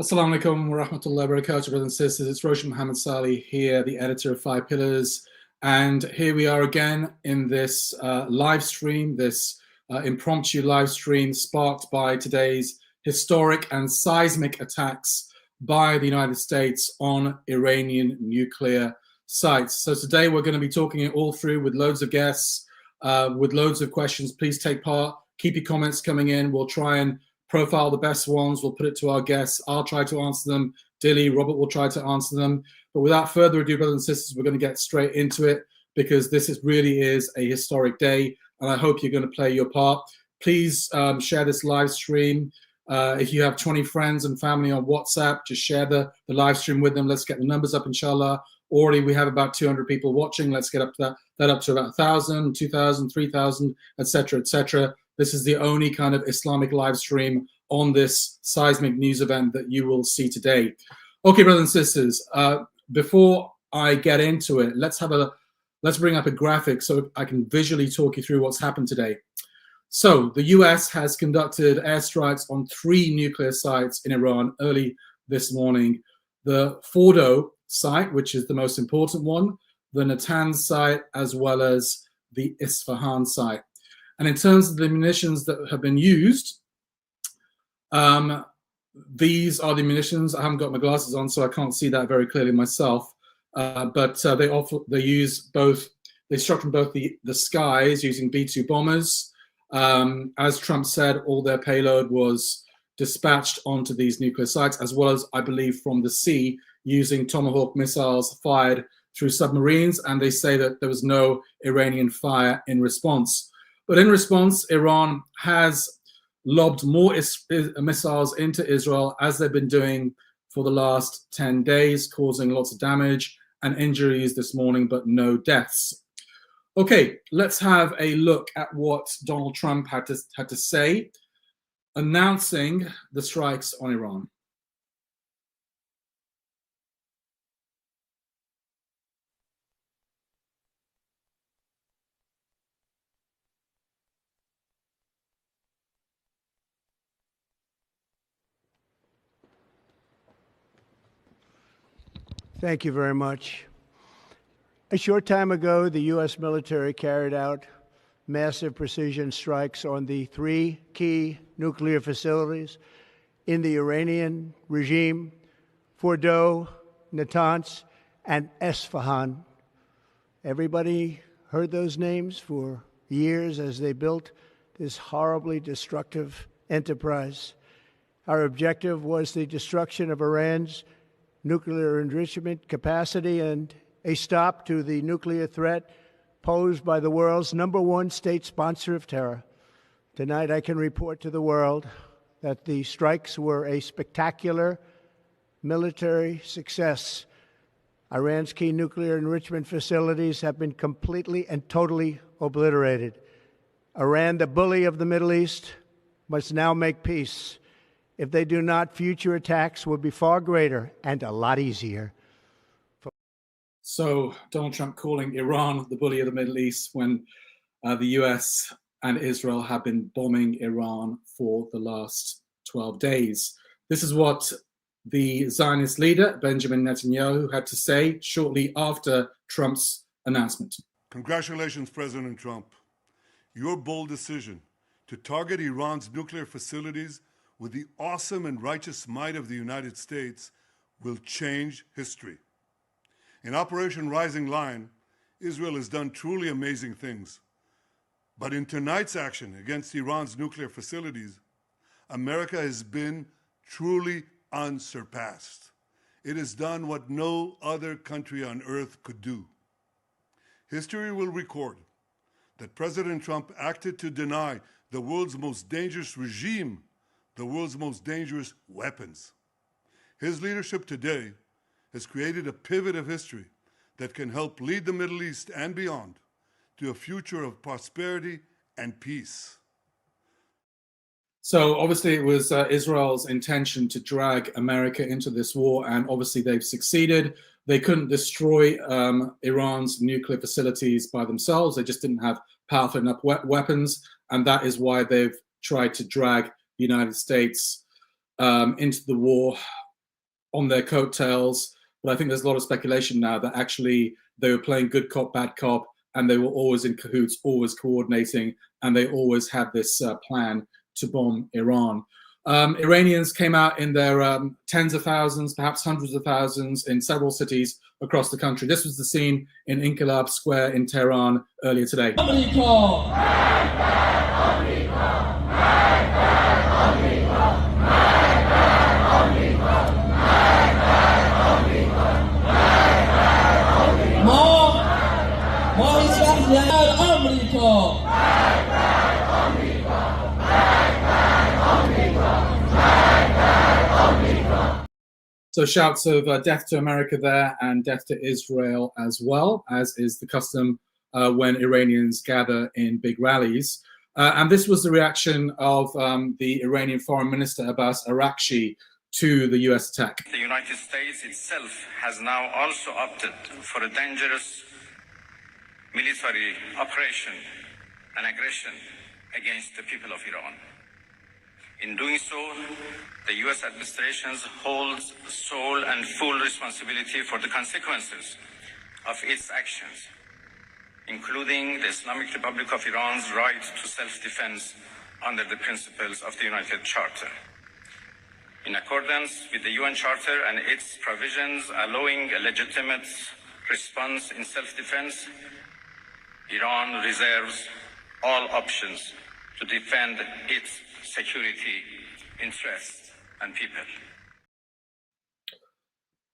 Assalamu alaikum wa rahmatullahi wa barakatuh, brothers and sisters. It's Roshan Mohammed Salih here, the editor of Five Pillars. And here we are again in this live stream, this impromptu live stream sparked by today's historic and seismic attacks by the United States on Iranian nuclear sites. So today we're going to be talking it all through with loads of guests, with loads of questions. Please take part. Keep your comments coming in. We'll try and profile the best ones. We'll put it to our guests. I'll try to answer them. Dilly, Robert will try to answer them. But without further ado, brothers and sisters, we're going to get straight into it because this really is a historic day, and I hope you're going to play your part. Please share this live stream. If you have 20 friends and family on WhatsApp, just share the live stream with them. Let's get the numbers up, inshallah. Already we have about 200 people watching. Let's get up to that up to about 1,000, 2,000, 3,000, etc., etc. This is the only kind of Islamic live stream on this seismic news event that you will see today. Okay, brothers and sisters, before I get into it, let's bring up a graphic so I can visually talk you through what's happened today. So the US has conducted airstrikes on 3 nuclear sites in Iran early this morning. The Fordo site, which is the most important one, the Natanz site, as well as the Isfahan site. And in terms of the munitions that have been used, these are the munitions. I haven't got my glasses on, so I can't see that very clearly myself. But they use both. They struck from both the skies using B-2 bombers. As Trump said, all their payload was dispatched onto these nuclear sites, as well as, I believe, from the sea using Tomahawk missiles fired through submarines. And they say that there was no Iranian fire in response. But in response, Iran has lobbed more missiles into Israel, as they've been doing for the last 10 days, causing lots of damage and injuries this morning, but no deaths. Okay, let's have a look at what Donald Trump had to say, announcing the strikes on Iran. Thank you very much. A short time ago, the U.S. military carried out massive precision strikes on the 3 key nuclear facilities in the Iranian regime: Fordo, Natanz, and Isfahan. Everybody heard those names for years as they built this horribly destructive enterprise. Our objective was the destruction of Iran's nuclear enrichment capacity and a stop to the nuclear threat posed by the world's #1 state sponsor of terror. Tonight, I can report to the world that the strikes were a spectacular military success. Iran's key nuclear enrichment facilities have been completely and totally obliterated. Iran, the bully of the Middle East, must now make peace. If they do not, future attacks will be far greater and a lot easier. So Donald Trump calling Iran the bully of the Middle East when the US and Israel have been bombing Iran for the last 12 days. This is what the Zionist leader, Benjamin Netanyahu, had to say shortly after Trump's announcement. Congratulations, President Trump. Your bold decision to target Iran's nuclear facilities with the awesome and righteous might of the United States will change history. In Operation Rising Lion, Israel has done truly amazing things. But in tonight's action against Iran's nuclear facilities, America has been truly unsurpassed. It has done what no other country on earth could do. History will record that President Trump acted to deny the world's most dangerous regime the world's most dangerous weapons. His leadership today has created a pivot of history that can help lead the Middle East and beyond to a future of prosperity and peace. So obviously it was Israel's intention to drag America into this war, and obviously they've succeeded. They couldn't destroy Iran's nuclear facilities by themselves. They just didn't have powerful enough weapons, and that is why they've tried to drag the United States into the war on their coattails. But I think there's a lot of speculation now that actually they were playing good cop, bad cop, and they were always in cahoots, always coordinating, and they always had this plan to bomb Iran. Iranians came out in their tens of thousands, perhaps hundreds of thousands in several cities across the country. This was the scene in Inqilab Square in Tehran earlier today. So shouts of death to America there and death to Israel as well, as is the custom when Iranians gather in big rallies. And this was the reaction of the Iranian Foreign Minister Abbas Araghchi to the US attack. The United States itself has now also opted for a dangerous military operation and aggression against the people of Iran. In doing so, the US administration holds sole and full responsibility for the consequences of its actions, including the Islamic Republic of Iran's right to self-defense under the principles of the United Charter. In accordance with the UN Charter and its provisions allowing a legitimate response in self-defense, Iran reserves all options to defend its security, interests, and people.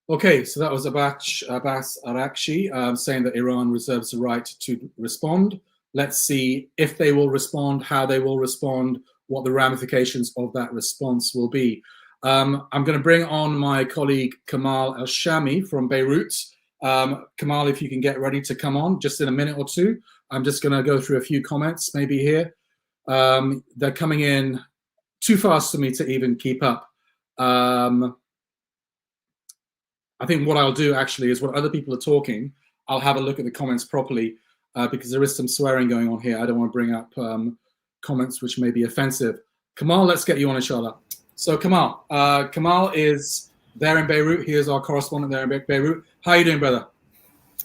Okay, so that was Abbas Araghchi saying that Iran reserves the right to respond. Let's see if they will respond, how they will respond, what the ramifications of that response will be. I'm going to bring on my colleague Kamal El-Shami from Beirut. Kamal, if you can get ready to come on just in a minute or two. I'm just going to go through a few comments maybe here. They're coming in too fast for me to even keep up. I think what I'll do actually is when other people are talking, I'll have a look at the comments properly because there is some swearing going on here. I don't want to bring up comments which may be offensive. Kamal, let's get you on, inshallah. So Kamal, Kamal is there in Beirut. He is our correspondent there in Beirut. How are you doing, brother?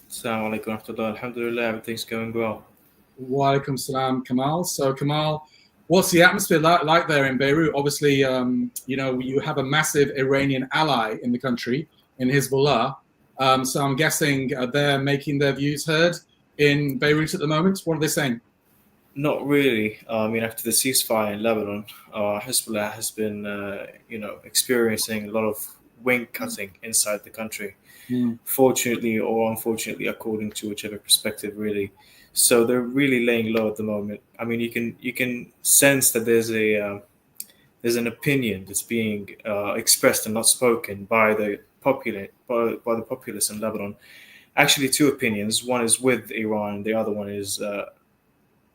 Assalamu alaikum warahmatullah. Alhamdulillah, everything's going well. Wa alaikum salam, Kamal. So Kamal, what's the atmosphere like there in Beirut? Obviously, you have a massive Iranian ally in the country, in Hezbollah. So I'm guessing they're making their views heard in Beirut at the moment. What are they saying? Not really. After the ceasefire in Lebanon, Hezbollah has been, experiencing a lot of wing cutting inside the country. Fortunately or unfortunately, according to whichever perspective, really. So they're really laying low at the moment. I mean, you can sense that there's an opinion that's being expressed and not spoken by the populace in Lebanon. Actually, two opinions. One is with Iran, the other one is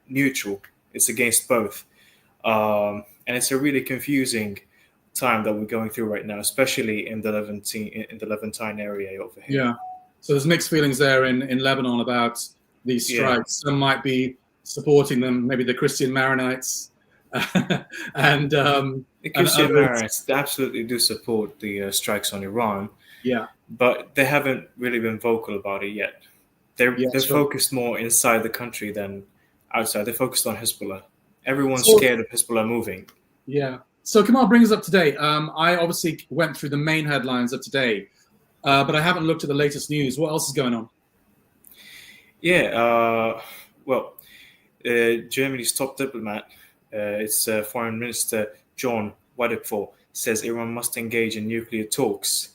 neutral. It's against both, and it's a really confusing time that we're going through right now, especially in the Levantine area over here. Yeah. So there's mixed feelings there in Lebanon about these strikes. Some might be supporting them, maybe the Christian Maronites, and the Christian Maronites absolutely do support the strikes on Iran. Yeah, but they haven't really been vocal about it yet. They're focused more inside the country than outside. They're focused on Hezbollah. Everyone's scared of Hezbollah moving. Yeah. So Kamal, bring us up to date. I obviously went through the main headlines of today, but I haven't looked at the latest news. What else is going on? Yeah, Germany's top diplomat, its Foreign Minister John Wadephor, says Iran must engage in nuclear talks.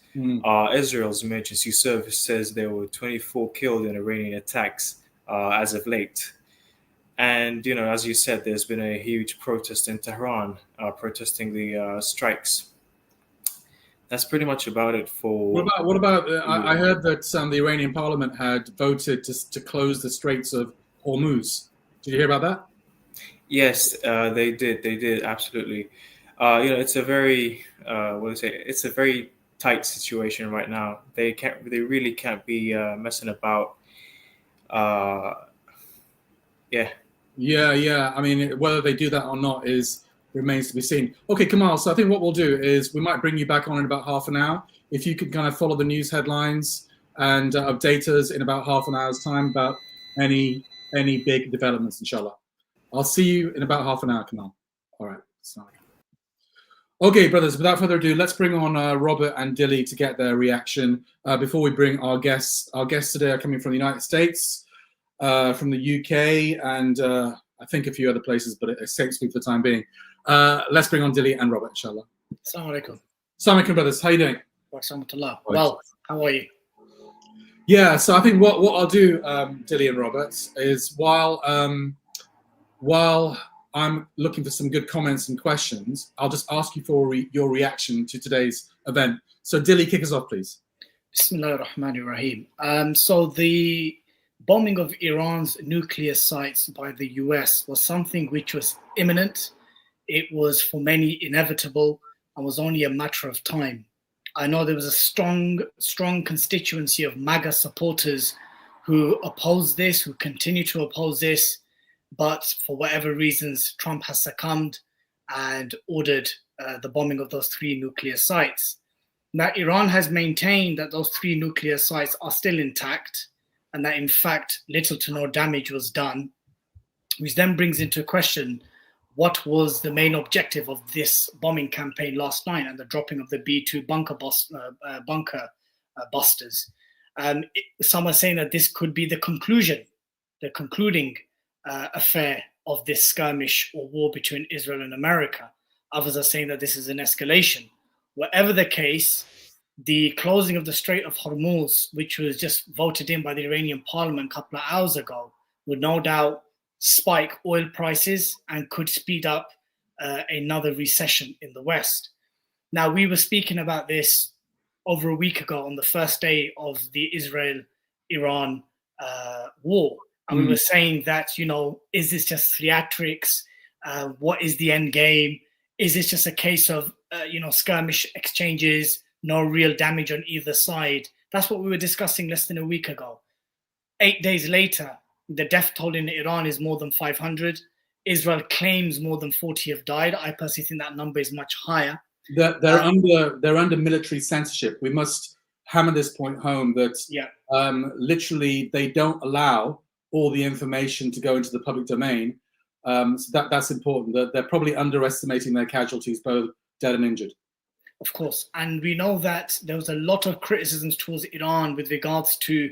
Israel's emergency service says there were 24 killed in Iranian attacks as of late. And, as you said, there's been a huge protest in Tehran protesting the strikes. That's pretty much about it for... What about I heard that the Iranian parliament had voted to close the Straits of Hormuz. Did you hear about that? Yes, they did. They did, absolutely. It's a very, it's a very tight situation right now. They really can't be messing about. Yeah. I mean, whether they do that or not is remains to be seen. Okay, Kamal, so I think what we'll do is we might bring you back on in about half an hour. If you could kind of follow the news headlines and update us in about half an hour's time about any big developments, inshallah. I'll see you in about half an hour, Kamal. All right. Sorry. Okay, brothers, without further ado, let's bring on Robert and Dilly to get their reaction before we bring our guests. Our guests today are coming from the United States, from the UK, and I think a few other places, but it escapes me for the time being. Let's bring on Dilly and Robert, inshallah. Assalamu alaikum. Assalamu alaikum, brothers. How you doing? Well, how are you? Yeah, so I think what I'll do, Dilly and Robert, is while I'm looking for some good comments and questions, I'll just ask you for your reaction to today's event. So Dilly, kick us off, please. Bismillahir Rahmanir Rahim. So the bombing of Iran's nuclear sites by the US was something which was imminent. It was for many inevitable and was only a matter of time. I know there was a strong constituency of MAGA supporters who opposed this, who continue to oppose this, but for whatever reasons, Trump has succumbed and ordered the bombing of those 3 nuclear sites. Now, Iran has maintained that those 3 nuclear sites are still intact and that, in fact, little to no damage was done, which then brings into question what was the main objective of this bombing campaign last night and the dropping of the B-2 bunker busters. Some are saying that this could be the concluding affair of this skirmish or war between Israel and America. Others are saying that this is an escalation. Whatever the case, the closing of the Strait of Hormuz, which was just voted in by the Iranian parliament a couple of hours ago, would no doubt spike oil prices and could speed up another recession in the West. Now, we were speaking about this over a week ago on the first day of the Israel-Iran war. And we were saying that, is this just theatrics? What is the end game? Is this just a case of, skirmish exchanges, no real damage on either side? That's what we were discussing less than a week ago. 8 days later, the death toll in Iran is more than 500. Israel claims more than 40 have died. I personally think that number is much higher. They're under military censorship. We must hammer this point home that literally they don't allow all the information to go into the public domain. So that's important. That they're probably underestimating their casualties, both dead and injured. Of course. And we know that there was a lot of criticisms towards Iran with regards to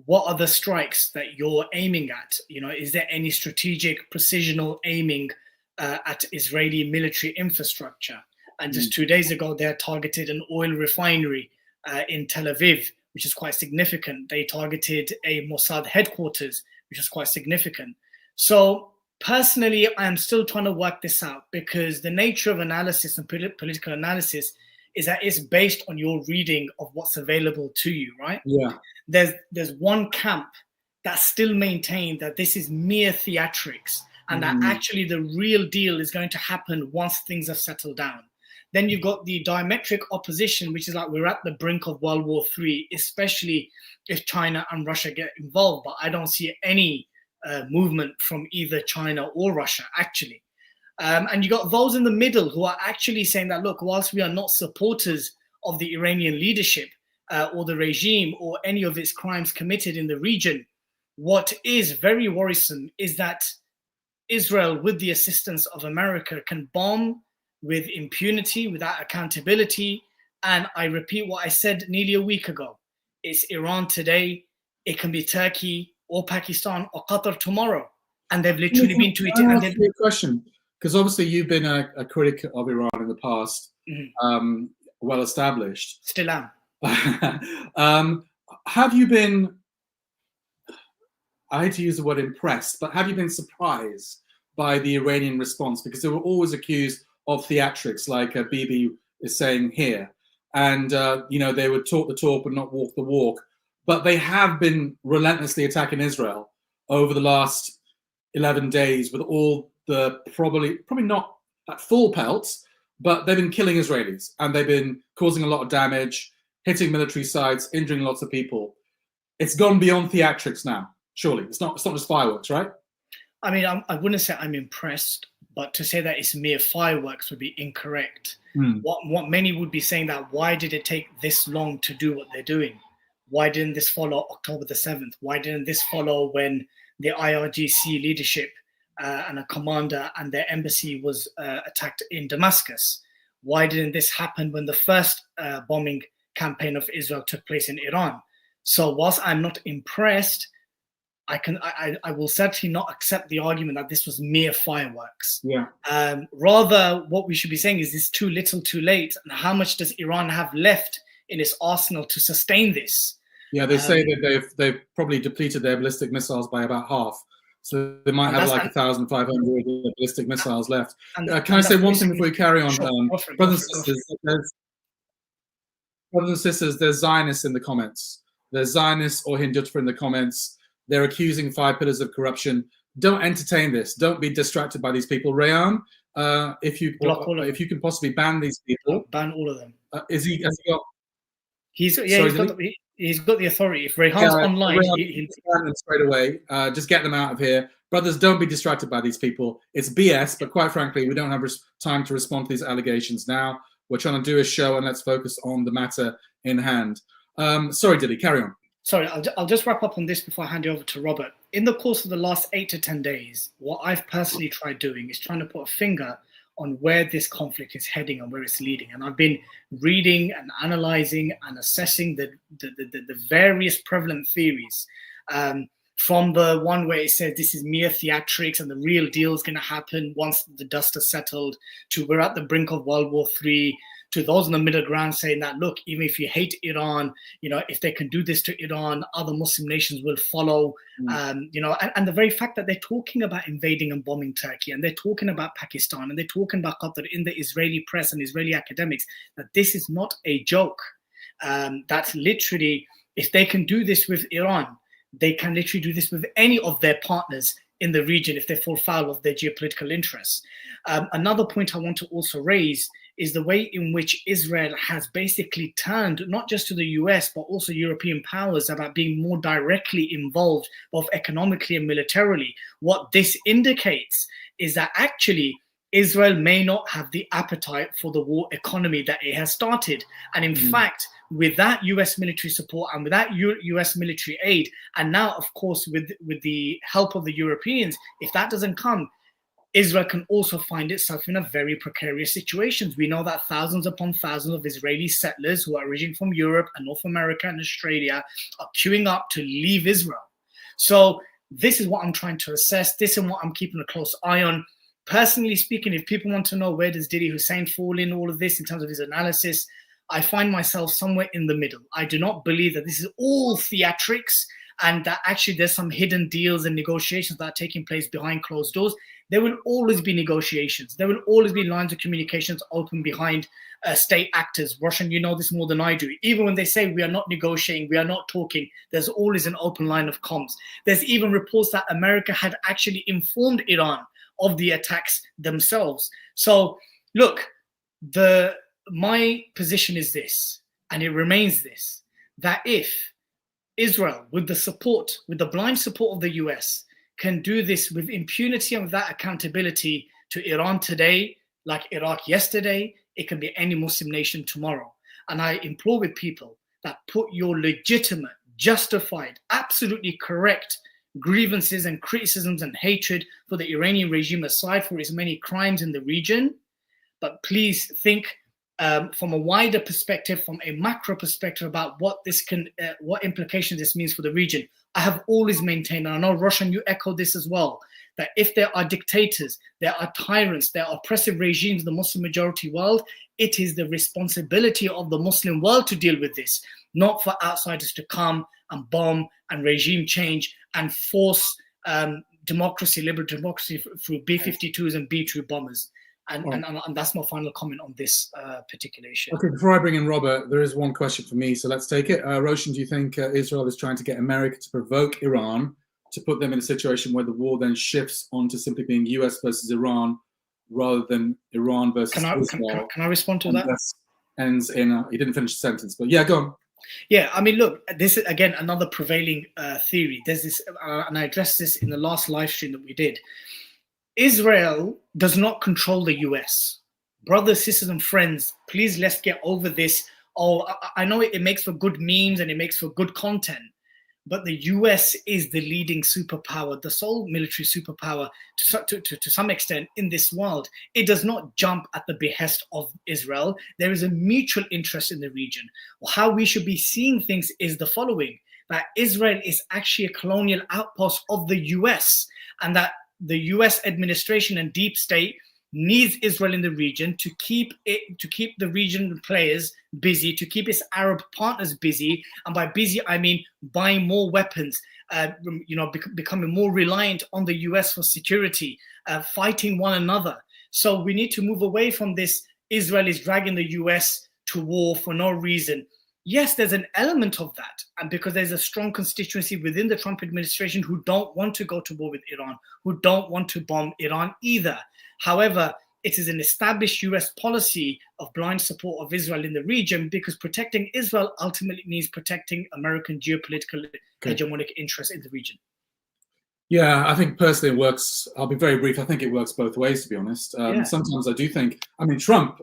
what are the strikes that you're aiming at? Is there any strategic precisional aiming at Israeli military infrastructure? And just 2 days ago, they had targeted an oil refinery in Tel Aviv, which is quite significant. They targeted a Mossad headquarters, which is quite significant. So personally, I am still trying to work this out because the nature of analysis and political analysis is that it's based on your reading of what's available to you, right? Yeah. There's one camp that still maintain that this is mere theatrics and that actually the real deal is going to happen once things have settled down. Then you've got the diametric opposition, which is like we're at the brink of World War III, especially if China and Russia get involved. But I don't see any movement from either China or Russia, actually. And you got those in the middle who are actually saying that, look, whilst we are not supporters of the Iranian leadership or the regime or any of its crimes committed in the region, what is very worrisome is that Israel, with the assistance of America, can bomb with impunity, without accountability. And I repeat what I said nearly a week ago. It's Iran today. It can be Turkey or Pakistan or Qatar tomorrow. And they've literally been tweeting. I'll ask you a question, because obviously you've been a critic of Iran in the past, well established. Still am. Have you been, I hate to use the word impressed, but have you been surprised by the Iranian response? Because they were always accused of theatrics, like Bibi is saying here. And, they would talk the talk but not walk the walk. But they have been relentlessly attacking Israel over the last 11 days with all the probably not at full pelts, but they've been killing Israelis and they've been causing a lot of damage, hitting military sites, injuring lots of people. It's gone beyond theatrics now, surely. It's not just fireworks, right? I mean, I wouldn't say I'm impressed, but to say that it's mere fireworks would be incorrect. Mm. What many would be saying that why did it take this long to do what they're doing? Why didn't this follow October the 7th? Why didn't this follow when the IRGC leadership and a commander and their embassy was attacked in Damascus? Why didn't this happen when the first bombing campaign of Israel took place in Iran? So whilst I'm not impressed, I will certainly not accept the argument that this was mere fireworks. Yeah. Rather, what we should be saying is this too little, too late, and how much does Iran have left in its arsenal to sustain this? Yeah, they say that they've probably depleted their ballistic missiles by about half. So they might have like 1,500 ballistic missiles left. Can I say one thing before we carry on? Sure, brothers and sisters, there's Zionists in the comments. There's Zionists or Hindutva in the comments. They're accusing 5 pillars of corruption. Don't entertain this. Don't be distracted by these people. Rayan, if you can possibly ban these people. Ban all of them. Has he got... He's got the authority. If Rayhan's online, he'll ban them straight away. Just get them out of here. Brothers, don't be distracted by these people. It's BS, but quite frankly, we don't have time to respond to these allegations now. We're trying to do a show, and let's focus on the matter in hand. Sorry, Diddy, carry on. Sorry, I'll just wrap up on this before I hand you over to Robert. In the course of the last 8 to 10 days, what I've personally tried doing is trying to put a finger on where this conflict is heading and where it's leading. And I've been reading and analyzing and assessing the various prevalent theories, from the one where it says this is mere theatrics and the real deal is going to happen once the dust has settled, to we're at the brink of World War III, to those in the middle ground saying that, look, even if you hate Iran, if they can do this to Iran, other Muslim nations will follow. And the very fact that they're talking about invading and bombing Turkey, and they're talking about Pakistan, and they're talking about Qatar in the Israeli press and Israeli academics, that this is not a joke. That's literally, if they can do this with Iran, they can literally do this with any of their partners in the region if they fall foul of their geopolitical interests. Another point I want to also raise is the way in which Israel has basically turned not just to the US, but also European powers about being more directly involved, both economically and militarily. What this indicates is that actually Israel may not have the appetite for the war economy that it has started. And in fact, with that US military support and with that US military aid, and now, of course, with the help of the Europeans, if that doesn't come, Israel can also find itself in a very precarious situation. We know that thousands upon thousands of Israeli settlers who are originally from Europe and North America and Australia are queuing up to leave Israel. So this is what I'm trying to assess. This is what I'm keeping a close eye on. Personally speaking, if people want to know where does Didi Hussein fall in all of this in terms of his analysis, I find myself somewhere in the middle. I do not believe that this is all theatrics and that actually there's some hidden deals and negotiations that are taking place behind closed doors. There will always be negotiations. There will always be lines of communications open behind state actors. Roshan, you know this more than I do. Even when they say we are not negotiating, we are not talking, there's always an open line of comms. There's even reports that America had actually informed Iran of the attacks themselves. So look, my position is this, and it remains this, that if Israel, with the blind support of the US, can do this with impunity and without accountability to Iran today, like Iraq yesterday, it can be any Muslim nation tomorrow. And I implore with people that put your legitimate, justified, absolutely correct grievances and criticisms and hatred for the Iranian regime aside for its many crimes in the region, but please think from a wider perspective, from a macro perspective about what implications this means for the region. I have always maintained, and I know Roshan, you echo this as well, that if there are dictators, there are tyrants, there are oppressive regimes in the Muslim majority world, it is the responsibility of the Muslim world to deal with this, not for outsiders to come and bomb and regime change and force liberal democracy through B-52s and B-2 bombers. And that's my final comment on this particular issue. Okay, before I bring in Robert, there is one question for me, so let's take it. Roshan, do you think Israel is trying to get America to provoke Iran to put them in a situation where the war then shifts onto simply being US versus Iran rather than Iran versus Israel? Can I respond to that? Ends in, he didn't finish the sentence, but yeah, go on. Yeah, I mean, look, this is, again, another prevailing theory. There's this, and I addressed this in the last live stream that we did. Israel does not control the US. Brothers, sisters, and friends, please let's get over this. Oh, I know it makes for good memes and it makes for good content, but the US is the leading superpower, the sole military superpower to some extent in this world. It does not jump at the behest of Israel. There is a mutual interest in the region. How we should be seeing things is the following, that Israel is actually a colonial outpost of the US, and that the US administration and deep state needs Israel in the region to keep the region players busy, to keep its Arab partners busy, and by busy I mean buying more weapons, becoming more reliant on the US for security, fighting one another. So we need to move away from this. Israel is dragging the US to war for no reason. Yes, there's an element of that, and because there's a strong constituency within the Trump administration who don't want to go to war with Iran, who don't want to bomb Iran either. However, it is an established US policy of blind support of Israel in the region, because protecting Israel ultimately means protecting American geopolitical hegemonic interests in the region. Yeah, I think personally it works. I'll be very brief. I think it works both ways, to be honest. Sometimes I do think, Trump,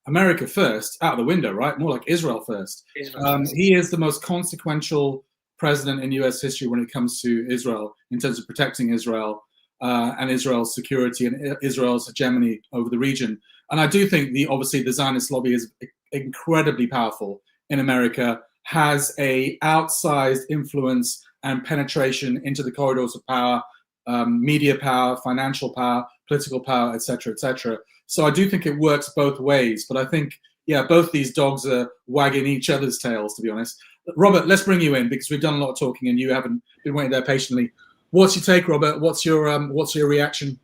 America first, out of the window, right? More like Israel first. He is the most consequential president in US history when it comes to Israel, in terms of protecting Israel and Israel's security and Israel's hegemony over the region. And I do think obviously the Zionist lobby is incredibly powerful in America, has a outsized influence and penetration into the corridors of power, media power, financial power, political power, etc., etc. So I do think it works both ways, but I think, both these dogs are wagging each other's tails, to be honest. Robert, let's bring you in, because we've done a lot of talking and you haven't been waiting there patiently. What's your take, Robert? What's your reaction?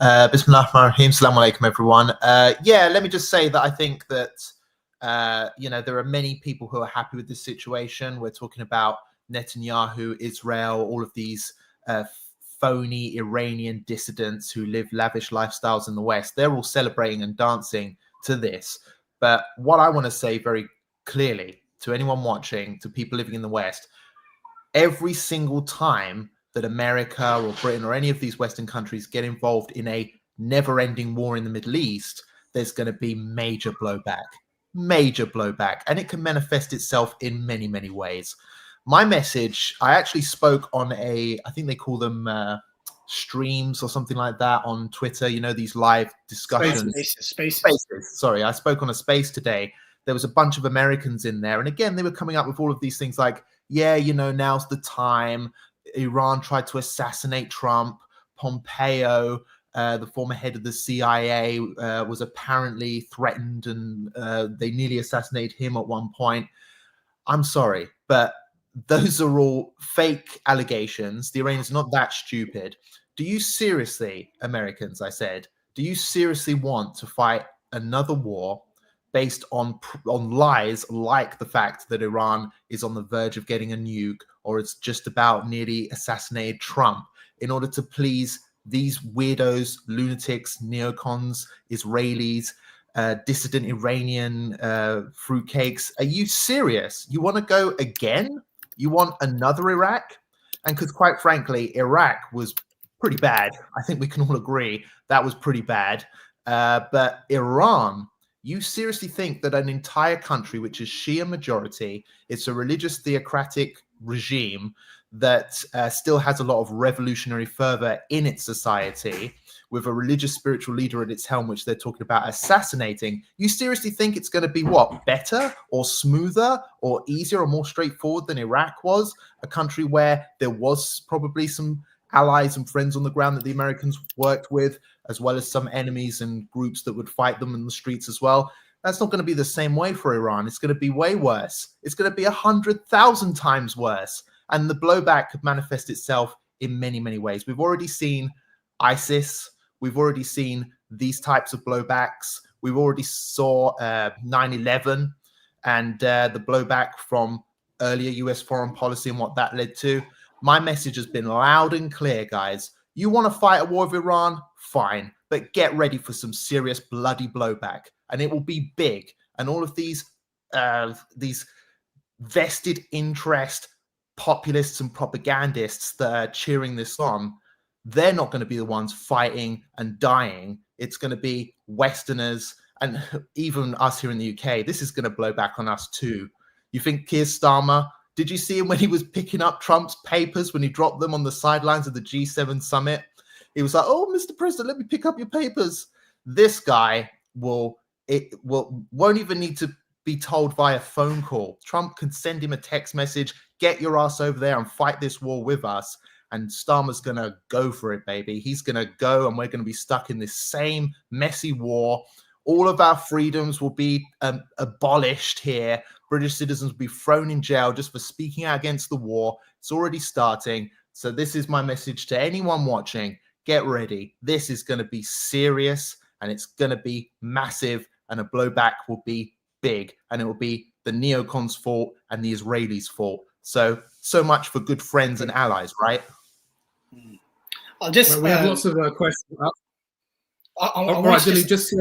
Bismillah ar-Rahman ar-Rahim. Assalamu alaikum, everyone. Let me just say that I think that there are many people who are happy with this situation. We're talking about Netanyahu, Israel, all of these phony Iranian dissidents who live lavish lifestyles in the West. They're all celebrating and dancing to this. But what I want to say very clearly to anyone watching, to people living in the West, every single time that America or Britain or any of these Western countries get involved in a never-ending war in the Middle East, there's going to be major blowback, and it can manifest itself in many, many ways. My message, I actually spoke on I think they call them streams or something like that on Twitter, these live discussions. Spaces. Sorry, I spoke on a space today. There was a bunch of Americans in there. And again, they were coming up with all of these things like, now's the time. Iran tried to assassinate Trump. Pompeo, the former head of the CIA, was apparently threatened, and they nearly assassinated him at one point. I'm sorry, but those are all fake allegations. The Iranians are not that stupid. Do you seriously, Americans, I said, do you seriously want to fight another war based on lies like the fact that Iran is on the verge of getting a nuke, or it's just about nearly assassinated Trump, in order to please these weirdos, lunatics, neocons, Israelis, dissident Iranian fruitcakes? Are you serious? You want to go again? You want another Iraq? And because quite frankly, Iraq was pretty bad. I think we can all agree that was pretty bad. But Iran, you seriously think that an entire country, which is Shia majority, it's a religious theocratic regime that still has a lot of revolutionary fervor in its society, with a religious spiritual leader at its helm, which they're talking about assassinating, you seriously think it's going to be what, better or smoother or easier or more straightforward than Iraq was? A country where there was probably some allies and friends on the ground that the Americans worked with, as well as some enemies and groups that would fight them in the streets as well. That's not going to be the same way for Iran. It's going to be way worse. It's going to be 100,000 times worse. And the blowback could manifest itself in many, many ways. We've already seen ISIS. We've already seen these types of blowbacks. We've already saw 9/11 and the blowback from earlier US foreign policy and what that led to. My message has been loud and clear, guys. You want to fight a war with Iran? Fine. But get ready for some serious bloody blowback. And it will be big. And all of these vested interest populists and propagandists that are cheering this on, they're not going to be the ones fighting and dying. It's going to be Westerners and even us here in the UK. This is going to blow back on us too. You think Keir Starmer, did you see him when he was picking up Trump's papers, when he dropped them on the sidelines of the G7 summit? He was like, oh, Mr. President, let me pick up your papers. This guy won't even need to be told via phone call. Trump can send him a text message, get your ass over there and fight this war with us. And Starmer's going to go for it, baby. He's going to go, and we're going to be stuck in this same messy war. All of our freedoms will be abolished here. British citizens will be thrown in jail just for speaking out against the war. It's already starting. So this is my message to anyone watching. Get ready. This is going to be serious, and it's going to be massive, and a blowback will be big, and it will be the neocons' fault and the Israelis' fault. So much for good friends and allies, right? I'll just. We have lots of questions. All right, Dilly, just to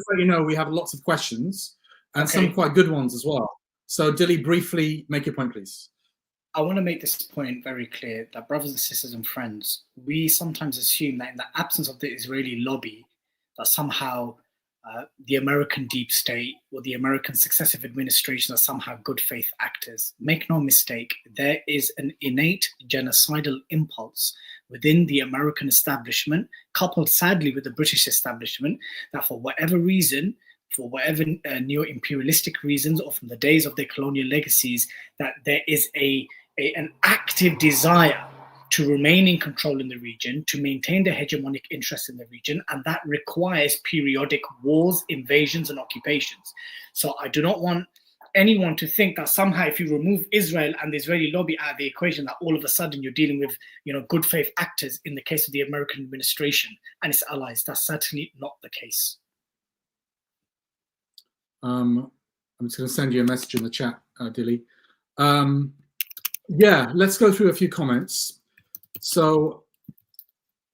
let you know, we have lots of questions and some quite good ones as well. So, Dilly, briefly make your point, please. I want to make this point very clear that, brothers and sisters and friends, we sometimes assume that in the absence of the Israeli lobby, that somehow the American deep state or the American successive administrations are somehow good faith actors. Make no mistake, there is an innate genocidal impulse within the American establishment, coupled sadly with the British establishment, that for whatever reason, for whatever neo-imperialistic reasons, or from the days of their colonial legacies, that there is an active desire to remain in control in the region, to maintain their hegemonic interest in the region, and that requires periodic wars, invasions, and occupations. So I do not want anyone to think that somehow if you remove Israel and the Israeli lobby out of the equation, that all of a sudden you're dealing with, good faith actors in the case of the American administration and its allies. That's certainly not the case. I'm just going to send you a message in the chat, Dilly. Yeah, let's go through a few comments. So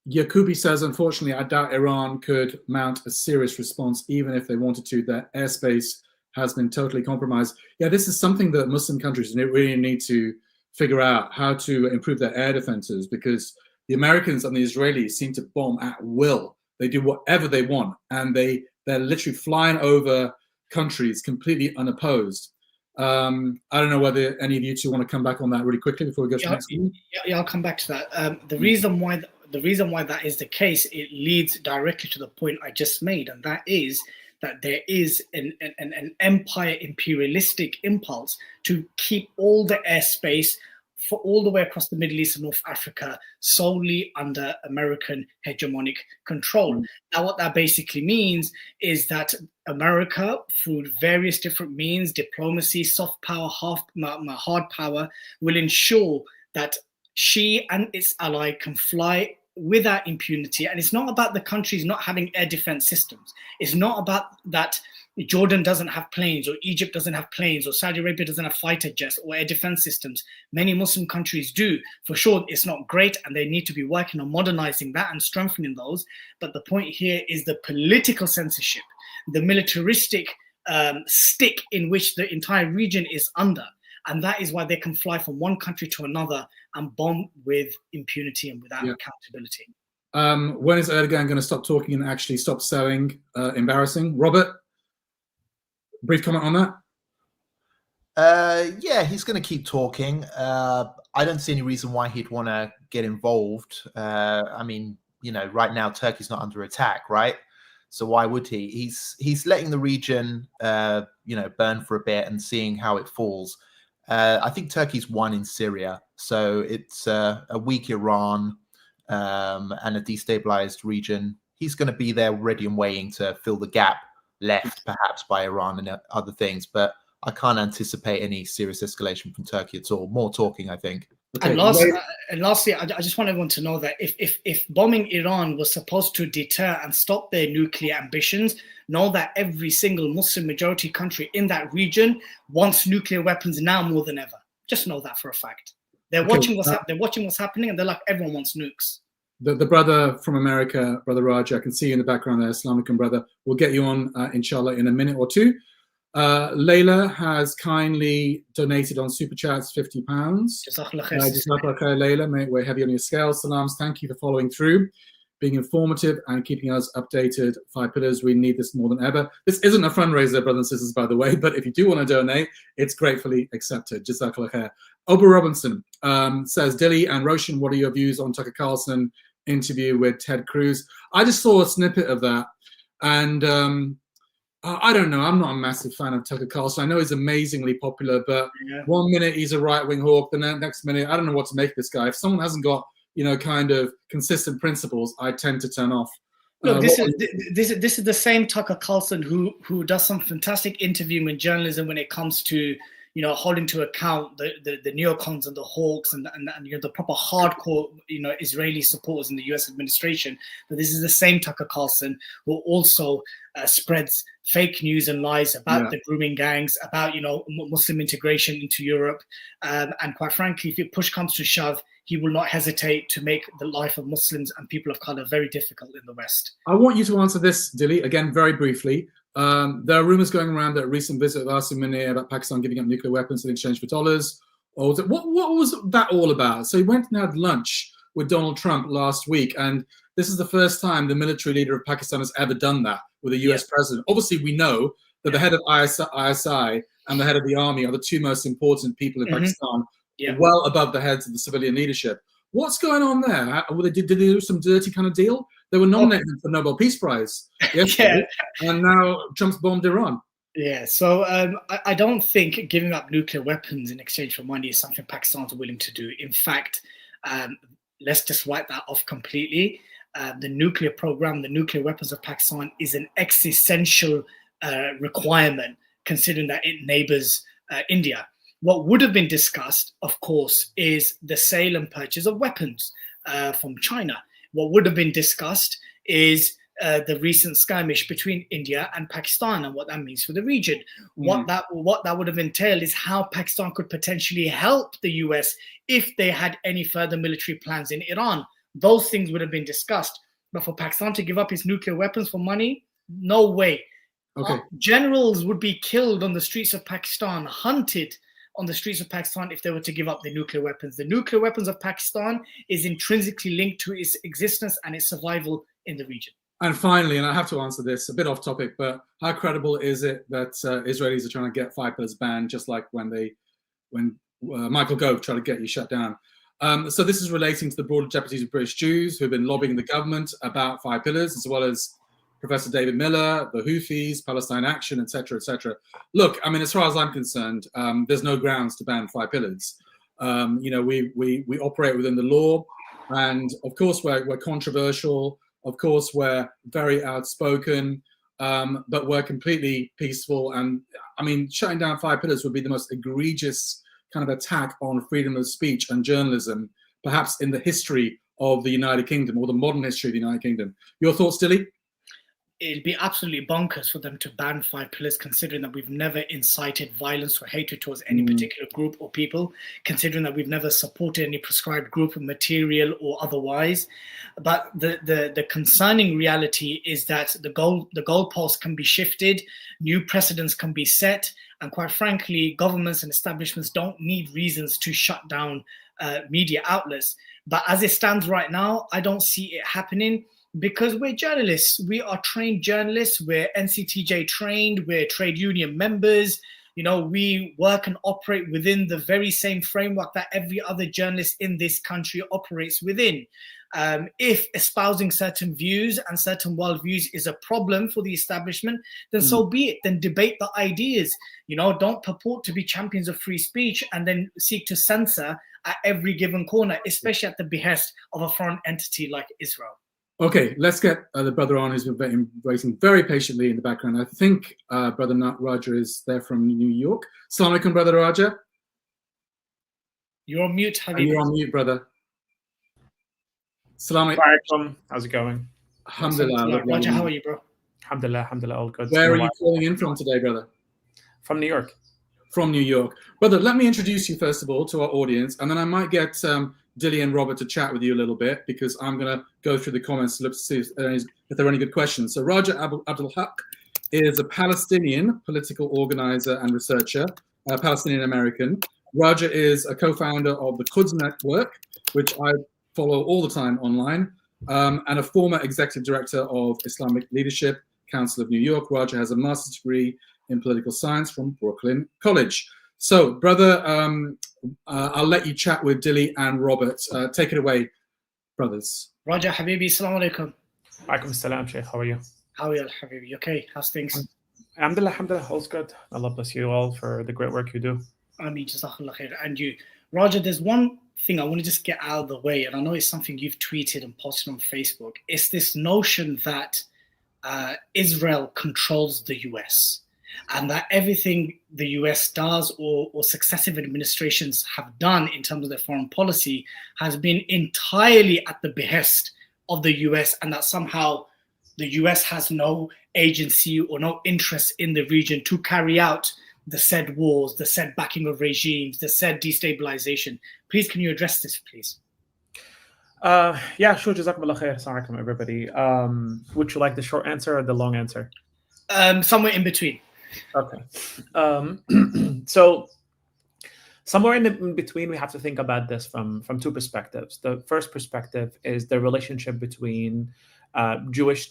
Yakubi says, unfortunately, I doubt Iran could mount a serious response, even if they wanted to. Their airspace has been totally compromised. Yeah, this is something that Muslim countries really need to figure out, how to improve their air defenses, because the Americans and the Israelis seem to bomb at will. They do whatever they want, and they're literally flying over countries completely unopposed. I don't know whether any of you two want to come back on that really quickly before we go to the next one. Yeah, I'll come back to that. The reason why that is the case, it leads directly to the point I just made, and that is that there is an empire imperialistic impulse to keep all the airspace for all the way across the Middle East and North Africa solely under American hegemonic control. Now, what that basically means is that America, through various different means, diplomacy, soft power, hard power, will ensure that she and its ally can fly without impunity. And it's not about the countries not having air defense systems. It's not about that Jordan doesn't have planes, or Egypt doesn't have planes, or Saudi Arabia doesn't have fighter jets or air defense systems. Many Muslim countries do. For sure, it's not great, and they need to be working on modernizing that and strengthening those. But the point here is the political censorship, the militaristic stick in which the entire region is under. And that is why they can fly from one country to another and bomb with impunity and without accountability. When is Erdogan going to stop talking and actually stop selling? Embarrassing. Robert, brief comment on that? Yeah, he's going to keep talking. I don't see any reason why he'd want to get involved. I mean, right now Turkey's not under attack, right? So why would he? He's letting the region, burn for a bit and seeing how it falls. I think Turkey's won in Syria, so it's a weak Iran and a destabilized region. He's going to be there ready and waiting to fill the gap left perhaps by Iran and other things, but I can't anticipate any serious escalation from Turkey at all. More talking, I think. Okay. And lastly, I just want everyone to know that if bombing Iran was supposed to deter and stop their nuclear ambitions, know that every single Muslim majority country in that region wants nuclear weapons now more than ever. Just know that for a fact. They're watching what's happening, and they're like, everyone wants nukes. The brother from America, Brother Raj, I can see you in the background there, Islamic brother. We'll get you on, inshallah, in a minute or two. Layla has kindly donated on Super Chats £50. Jazakallah khair. Jazakallah khair, Layla. Mate, we're heavy on your scale. Salams, thank you for following through, being informative and keeping us updated. 5 Pillars, we need this more than ever. This isn't a fundraiser, brothers and sisters, by the way, but if you do want to donate, it's gratefully accepted. Jazakallah khair. Oba Robinson says, Dilly and Roshan, what are your views on Tucker Carlson interview with Ted Cruz? I just saw a snippet of that, and I don't know. I'm not a massive fan of Tucker Carlson. I know he's amazingly popular, but one minute he's a right-wing hawk, the next minute, I don't know what to make of this guy. If someone hasn't got, kind of consistent principles, I tend to turn off. Look, this is the same Tucker Carlson who does some fantastic interviewing and journalism when it comes to holding to account the neocons and the hawks and the proper hardcore Israeli supporters in the U.S. administration. But this is the same Tucker Carlson who also spreads fake news and lies about the grooming gangs, about Muslim integration into Europe, and quite frankly, if push comes to shove, he will not hesitate to make the life of Muslims and people of color very difficult in the West. I want you to answer this, Dilly, again very briefly. There are rumors going around that a recent visit of Asim Munir about Pakistan giving up nuclear weapons in exchange for dollars. Or was it, what was that all about? So he went and had lunch with Donald Trump last week, and this is the first time the military leader of Pakistan has ever done that with a US president. Obviously, we know that the head of ISI and the head of the army are the two most important people in Pakistan, well above the heads of the civilian leadership. What's going on there? Did they do some dirty kind of deal? They were nominated for the Nobel Peace Prize yesterday, and now Trump's bombed Iran. Yeah, so I don't think giving up nuclear weapons in exchange for money is something Pakistan's willing to do. In fact, let's just wipe that off completely. The nuclear program, the nuclear weapons of Pakistan is an existential requirement, considering that it neighbors India. What would have been discussed, of course, is the sale and purchase of weapons from China. What would have been discussed is the recent skirmish between India and Pakistan and what that means for the region. What that would have entailed is how Pakistan could potentially help the US if they had any further military plans in Iran. Those things would have been discussed. But for Pakistan to give up its nuclear weapons for money, no way. Okay. Generals would be killed on the streets of Pakistan, hunted on the streets of Pakistan if they were to give up the nuclear weapons. The nuclear weapons of Pakistan is intrinsically linked to its existence and its survival in the region. And finally, and I have to answer this, a bit off topic, but how credible is it that Israelis are trying to get 5 Pillars banned, just like when Michael Gove tried to get you shut down? So this is relating to the broader jeopardies of British Jews who have been lobbying the government about 5 Pillars, as well as Professor David Miller, the Houthis, Palestine Action, etc., etc. Look, I mean, as far as I'm concerned, there's no grounds to ban 5 Pillars. We operate within the law, and of course we're controversial. Of course we're very outspoken, but we're completely peaceful. And I mean, shutting down 5 Pillars would be the most egregious kind of attack on freedom of speech and journalism, perhaps in the history of the United Kingdom, or the modern history of the United Kingdom. Your thoughts, Dilly? It'd be absolutely bonkers for them to ban 5 Pillars, considering that we've never incited violence or hatred towards any particular group or people, considering that we've never supported any prescribed group of material or otherwise. But the concerning reality is that the goalposts can be shifted, new precedents can be set, and quite frankly, governments and establishments don't need reasons to shut down media outlets. But as it stands right now, I don't see it happening. Because we're journalists, we are trained journalists, we're NCTJ trained, we're trade union members, we work and operate within the very same framework that every other journalist in this country operates within. If espousing certain views and certain worldviews is a problem for the establishment, then so be it. Then debate the ideas. Don't purport to be champions of free speech and then seek to censor at every given corner, especially at the behest of a foreign entity like Israel. Okay, let's get the brother on who's been waiting very patiently in the background. I think Brother Raja is there from New York. Assalamu alaikum, Brother Raja. You're on mute, Habib. You're on mute, brother. Assalamu alaikum. How's it going? Alhamdulillah. Raja, how are you, bro? Alhamdulillah, all good. Where are you calling in from today, brother? From New York. From New York. Brother, let me introduce you first of all to our audience, and then I might get Dilly and Robert to chat with you a little bit, because I'm going to go through the comments to look to see if there are any good questions. So Raja Abdul Haq is a Palestinian political organizer and researcher, Palestinian American. Raja is a co-founder of the Quds Network, which I follow all the time online, and a former executive director of Islamic Leadership Council of New York. Raja has a master's degree in political science from Brooklyn College. So, brother, I'll let you chat with Dilly and Robert. Take it away, brothers. Raja, Habibi, Assalamu alaikum. Alaikum salam, Sheikh. How are you? How are you, Habibi? Okay, how's things? Alhamdulillah, all's good. Allah bless you all for the great work you do. Ameen, Jazakallah khair. And you, Raja, there's one thing I want to just get out of the way, and I know it's something you've tweeted and posted on Facebook. It's this notion that Israel controls the US, and that everything the US does or successive administrations have done in terms of their foreign policy has been entirely at the behest of the US, and that somehow the US has no agency or no interest in the region to carry out the said wars, the said backing of regimes, the said destabilization. Please, can you address this, please? Yeah, sure. Jazakumullah khair. Assalamu alaikum, everybody. Would you like the short answer or the long answer? Somewhere in between. Okay. So somewhere in between, we have to think about this from two perspectives. The first perspective is the relationship between Jewish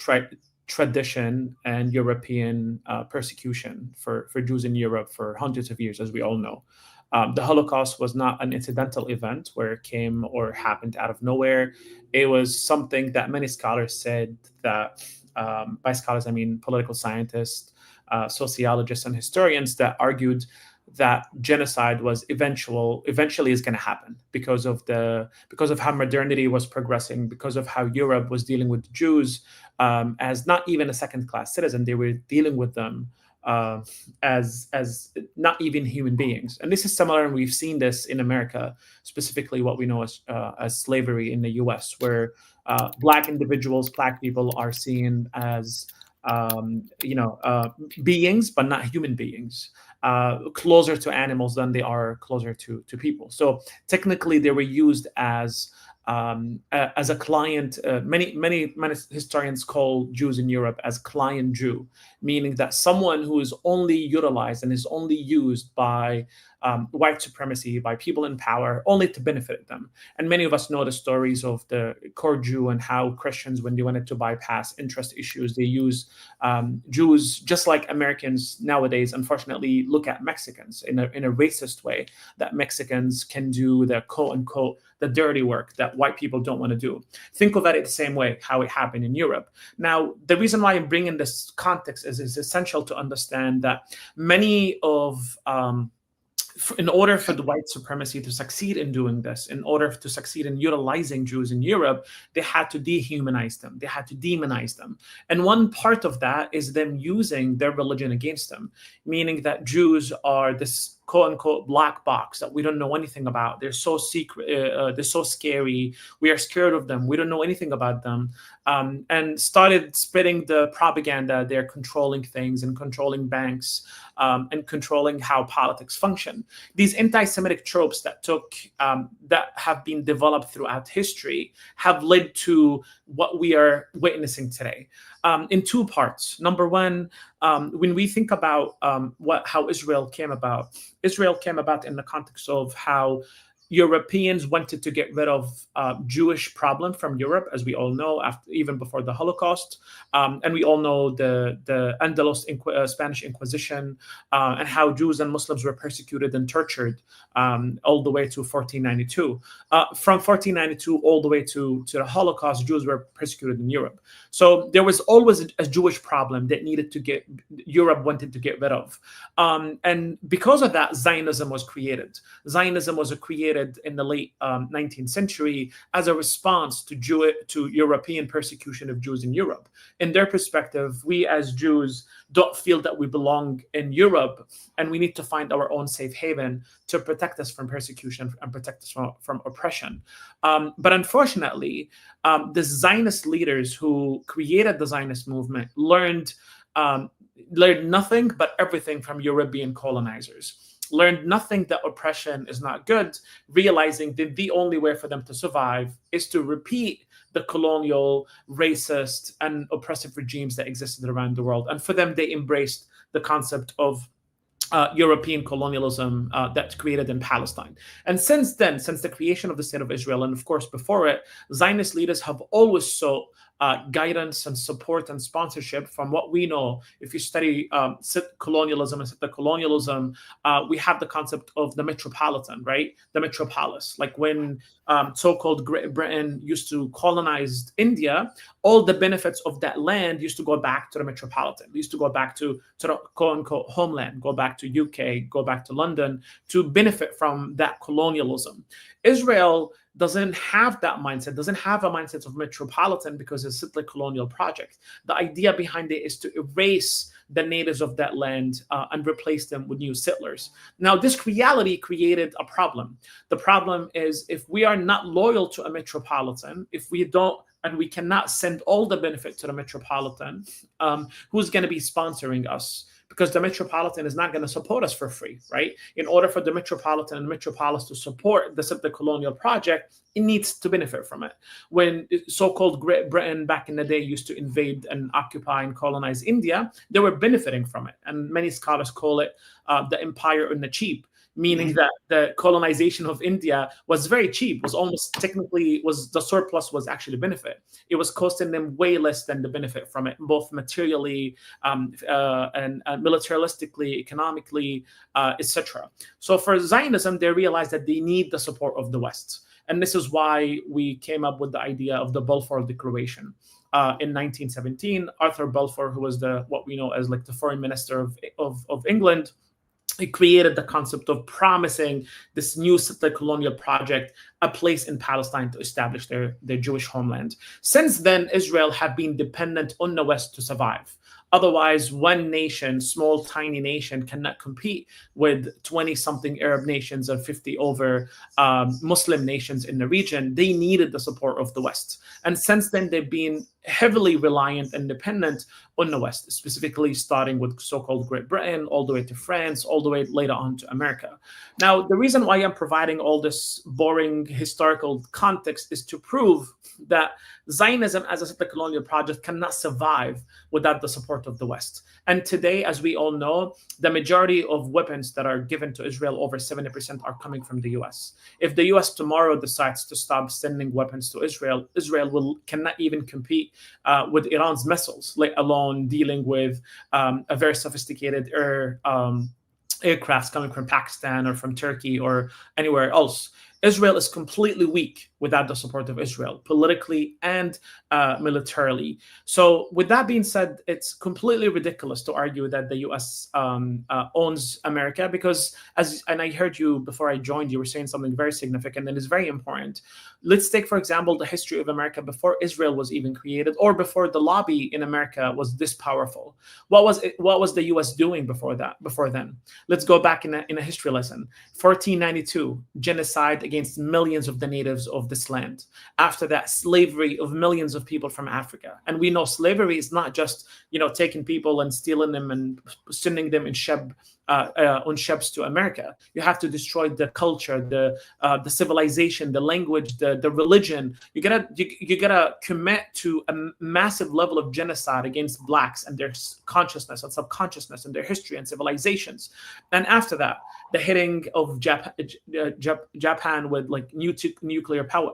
tradition and European persecution for Jews in Europe for hundreds of years, as we all know. The Holocaust was not an incidental event where it came or happened out of nowhere. It was something that many scholars said that, by scholars I mean political scientists, sociologists, and historians, that argued that genocide was eventually is going to happen because of how modernity was progressing, because of how Europe was dealing with Jews as not even a second-class citizen. They were dealing with them as not even human beings. And this is similar, and we've seen this in America, specifically what we know as slavery in the US, where Black individuals, Black people are seen as beings, but not human beings, closer to animals than they are closer to people. So technically, they were used as a client. Many historians call Jews in Europe as client Jew, meaning that someone who is only utilized and is only used by white supremacy, by people in power, only to benefit them. And many of us know the stories of the core Jew and how Christians, when they wanted to bypass interest issues, they use Jews, just like Americans nowadays, unfortunately, look at Mexicans in a racist way, that Mexicans can do the quote unquote the dirty work that white people don't want to do. Think of it the same way, how it happened in Europe. Now, the reason why I'm bringing this context is it's essential to understand that many of in order for the white supremacy to succeed in doing this, in order to succeed in utilizing Jews in Europe, they had to dehumanize them. They had to demonize them. And one part of that is them using their religion against them, meaning that Jews are this quote unquote black box that we don't know anything about. They're so secret, they're so scary. We are scared of them. We don't know anything about them. And started spreading the propaganda. They're controlling things and controlling banks and controlling how politics function. These anti-Semitic tropes that have been developed throughout history have led to what we are witnessing today in two parts. Number one, when we think about how Israel came about in the context of how Europeans wanted to get rid of Jewish problem from Europe, as we all know, even before the Holocaust. And we all know the Andalus Spanish Inquisition and how Jews and Muslims were persecuted and tortured all the way to 1492. From 1492 all the way to the Holocaust, Jews were persecuted in Europe. So there was always a Jewish problem that Europe wanted to get rid of. And because of that, Zionism was created. Zionism was created in the late 19th century as a response to European persecution of Jews in Europe. In their perspective, we as Jews don't feel that we belong in Europe, and we need to find our own safe haven to protect us from persecution and protect us from oppression. But unfortunately, the Zionist leaders who created the Zionist movement learned nothing but everything from European colonizers. Learned nothing that oppression is not good, realizing that the only way for them to survive is to repeat the colonial, racist, and oppressive regimes that existed around the world. And for them, they embraced the concept of European colonialism that created in Palestine. And since then, since the creation of the State of Israel, and of course before it, Zionist leaders have always sought guidance and support and sponsorship from what we know. If you study colonialism and the colonialism, we have the concept of the metropolitan, right? The metropolis. Like when so-called Great Britain used to colonize India, all the benefits of that land used to go back to the metropolitan. They used to go back to the quote-unquote homeland, go back to UK, go back to London to benefit from that colonialism. Israel doesn't have that mindset, doesn't have a mindset of metropolitan because it's a colonial project. The idea behind it is to erase the natives of that land and replace them with new settlers. Now, this reality created a problem. The problem is if we are not loyal to a metropolitan, if we don't, and we cannot send all the benefit to the metropolitan, who's going to be sponsoring us? Because the metropolitan is not going to support us for free, right? In order for the metropolitan and metropolis to support the colonial project, it needs to benefit from it. When so-called Great Britain back in the day used to invade and occupy and colonize India, they were benefiting from it. And many scholars call it the empire on the cheap, meaning that the colonization of India was very cheap, was almost technically, was the surplus was actually benefit. It was costing them way less than the benefit from it, both materially and militaristically, economically, etc. So for Zionism, they realized that they need the support of the West. And this is why we came up with the idea of the Balfour Declaration. In 1917, Arthur Balfour, who was what we know as like the foreign minister of England, he created the concept of promising this new settler colonial project a place in Palestine to establish their Jewish homeland. Since then, Israel have been dependent on the West to survive. Otherwise, one nation, small, tiny nation, cannot compete with 20-something Arab nations and 50 over Muslim nations in the region. They needed the support of the West. And since then, they've been heavily reliant and dependent on the West, specifically starting with so-called Great Britain, all the way to France, all the way later on to America. Now, the reason why I'm providing all this boring historical context is to prove that Zionism as a colonial project cannot survive without the support of the West. And today, as we all know, the majority of weapons that are given to Israel, over 70%, are coming from the US. If the US tomorrow decides to stop sending weapons to Israel, Israel cannot even compete with Iran's missiles, let alone dealing with a very sophisticated aircrafts coming from Pakistan or from Turkey or anywhere else. Israel is completely weak without the support of Israel, politically and militarily. So with that being said, it's completely ridiculous to argue that the US owns America because, and I heard you before I joined, you were saying something very significant and it's very important. Let's take, for example, the history of America before Israel was even created or before the lobby in America was this powerful. What was the US doing before then? Let's go back in a history lesson. 1492, genocide against millions of the natives of this land. After that, slavery of millions of people from Africa. And we know slavery is not just, taking people and stealing them and sending them on ships to America. You have to destroy the culture, the civilization, the language, the religion. You gotta commit to a massive level of genocide against blacks and their consciousness and subconsciousness and their history and civilizations. And after that, the hitting of Japan with like nuclear power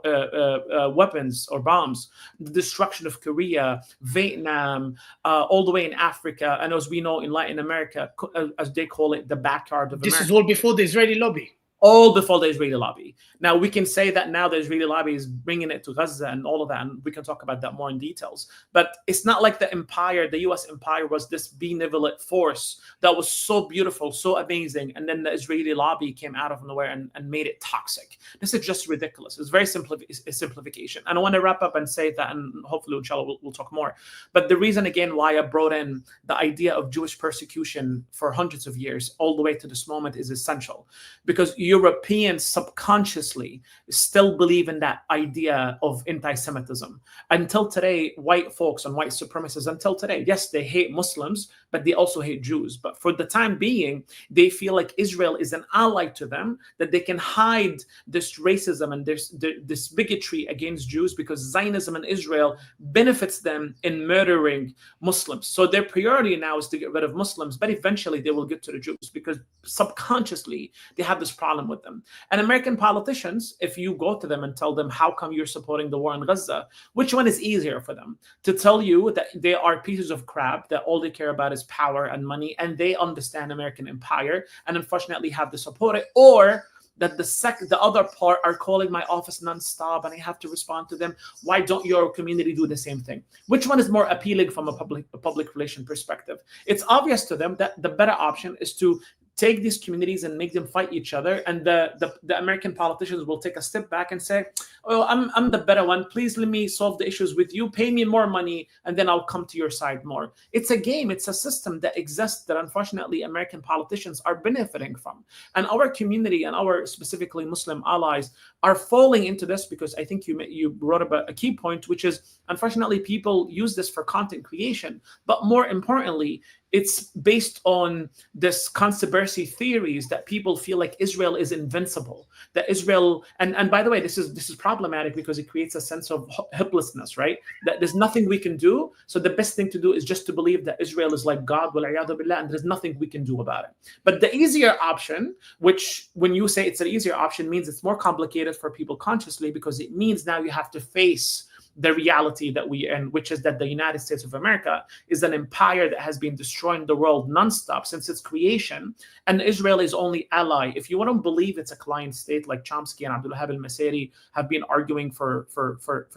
weapons or bombs, the destruction of Korea, Vietnam, all the way in Africa, and as we know in Latin America, as they call it, the backyard of America. This is all before the Israeli lobby. All before the Israeli lobby. Now, we can say that now the Israeli lobby is bringing it to Gaza and all of that, and we can talk about that more in details. But it's not like the empire, the US empire, was this benevolent force that was so beautiful, so amazing, and then the Israeli lobby came out of nowhere and made it toxic. This is just ridiculous. It's very a simplification. And I want to wrap up and say that, and hopefully, inshallah, we'll talk more. But the reason, again, why I brought in the idea of Jewish persecution for hundreds of years, all the way to this moment, is essential. Because Europeans subconsciously still believe in that idea of anti-Semitism. Until today, white folks and white supremacists, until today, yes, they hate Muslims, but they also hate Jews. But for the time being, they feel like Israel is an ally to them, that they can hide this racism and this bigotry against Jews because Zionism in Israel benefits them in murdering Muslims. So their priority now is to get rid of Muslims, but eventually they will get to the Jews because subconsciously they have this problem with them. And American politicians, if you go to them and tell them, how come you're supporting the war in Gaza, which one is easier for them? To tell you that they are pieces of crap, that all they care about is power and money, and they understand American empire and unfortunately have to support it, or that the other part are calling my office nonstop and I have to respond to them. Why don't your community do the same thing? Which one is more appealing from a public relation perspective? It's obvious to them that the better option is to take these communities and make them fight each other, and the American politicians will take a step back and say, oh, I'm the better one, please let me solve the issues with you, pay me more money, and then I'll come to your side more. It's a game, it's a system that exists that unfortunately American politicians are benefiting from. And our community and our specifically Muslim allies are falling into this because I think you brought up a key point, which is unfortunately people use this for content creation, but more importantly, it's based on this conspiracy theories that people feel like Israel is invincible, that Israel, and by the way, this is problematic because it creates a sense of helplessness, right? That there's nothing we can do. So the best thing to do is just to believe that Israel is like God, wal-iyadu billah, and there's nothing we can do about it. But the easier option, which when you say it's an easier option, means it's more complicated for people consciously, because it means now you have to face the reality that we in, which is that the United States of America is an empire that has been destroying the world nonstop since its creation, and Israel is only ally. If you want to believe it's a client state, like Chomsky and Abdul Wahab al-Masiri have been arguing for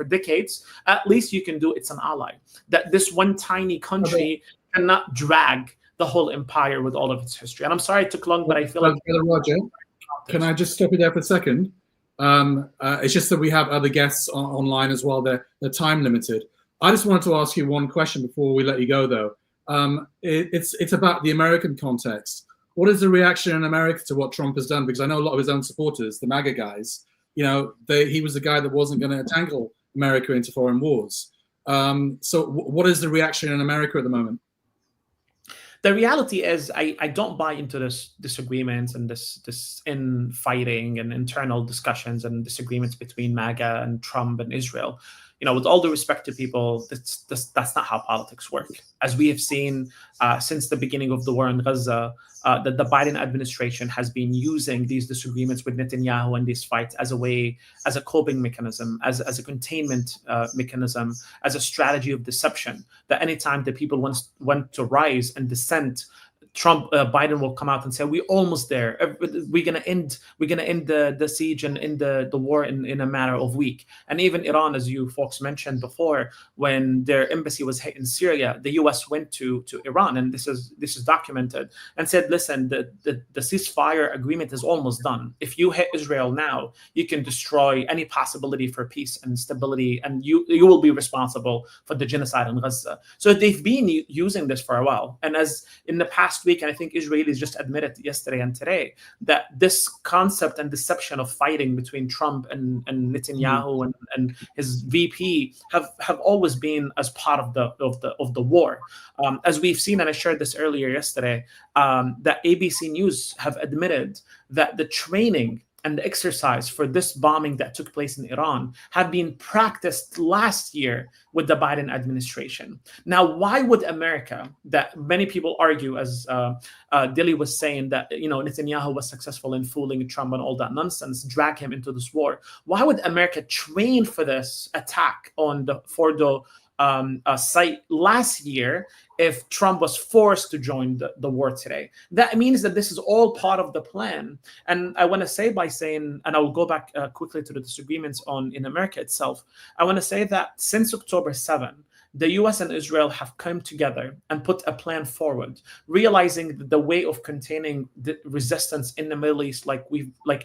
decades, at least you can do it's an ally. That this one tiny country cannot drag the whole empire with all of its history. And I'm sorry it took long, but I feel like Roger, can I just stop you there for a second? It's just that we have other guests online as well. They're time limited. I just wanted to ask you one question before we let you go, though. It's about the American context. What is the reaction in America to what Trump has done? Because I know a lot of his own supporters, the MAGA guys, he was the guy that wasn't going to tangle America into foreign wars. So what is the reaction in America at the moment? The reality is, I don't buy into this disagreements and this infighting and internal discussions and disagreements between MAGA and Trump and Israel. With all due respect to people, that's not how politics work. As we have seen since the beginning of the war in Gaza, that the Biden administration has been using these disagreements with Netanyahu and these fights as a coping mechanism, as a containment mechanism, as a strategy of deception. That anytime the people want to rise and dissent, Biden will come out and say, we're almost there. We're gonna end the siege and end the war in a matter of weeks. And even Iran, as you folks mentioned before, when their embassy was hit in Syria, the U.S. went to Iran, and this is documented, and said, listen, the ceasefire agreement is almost done. If you hit Israel now, you can destroy any possibility for peace and stability, and you will be responsible for the genocide in Gaza. So they've been using this for a while. And as in the past week, and I think Israelis just admitted yesterday and today, that this concept and deception of fighting between Trump and Netanyahu and his VP have always been as part of the war. As we've seen, and I shared this earlier yesterday, that ABC News have admitted that the training and the exercise for this bombing that took place in Iran have been practiced last year with the Biden administration. Now, why would America, that many people argue, as Dilly was saying, that Netanyahu was successful in fooling Trump and all that nonsense, drag him into this war? Why would America train for this attack on the Fordo site last year if Trump was forced to join the war today? That means that this is all part of the plan. And I want to say by saying, and I will go back quickly to the disagreements in America itself, I want to say that since October 7, the US and Israel have come together and put a plan forward, realizing that the way of containing the resistance in the Middle East, like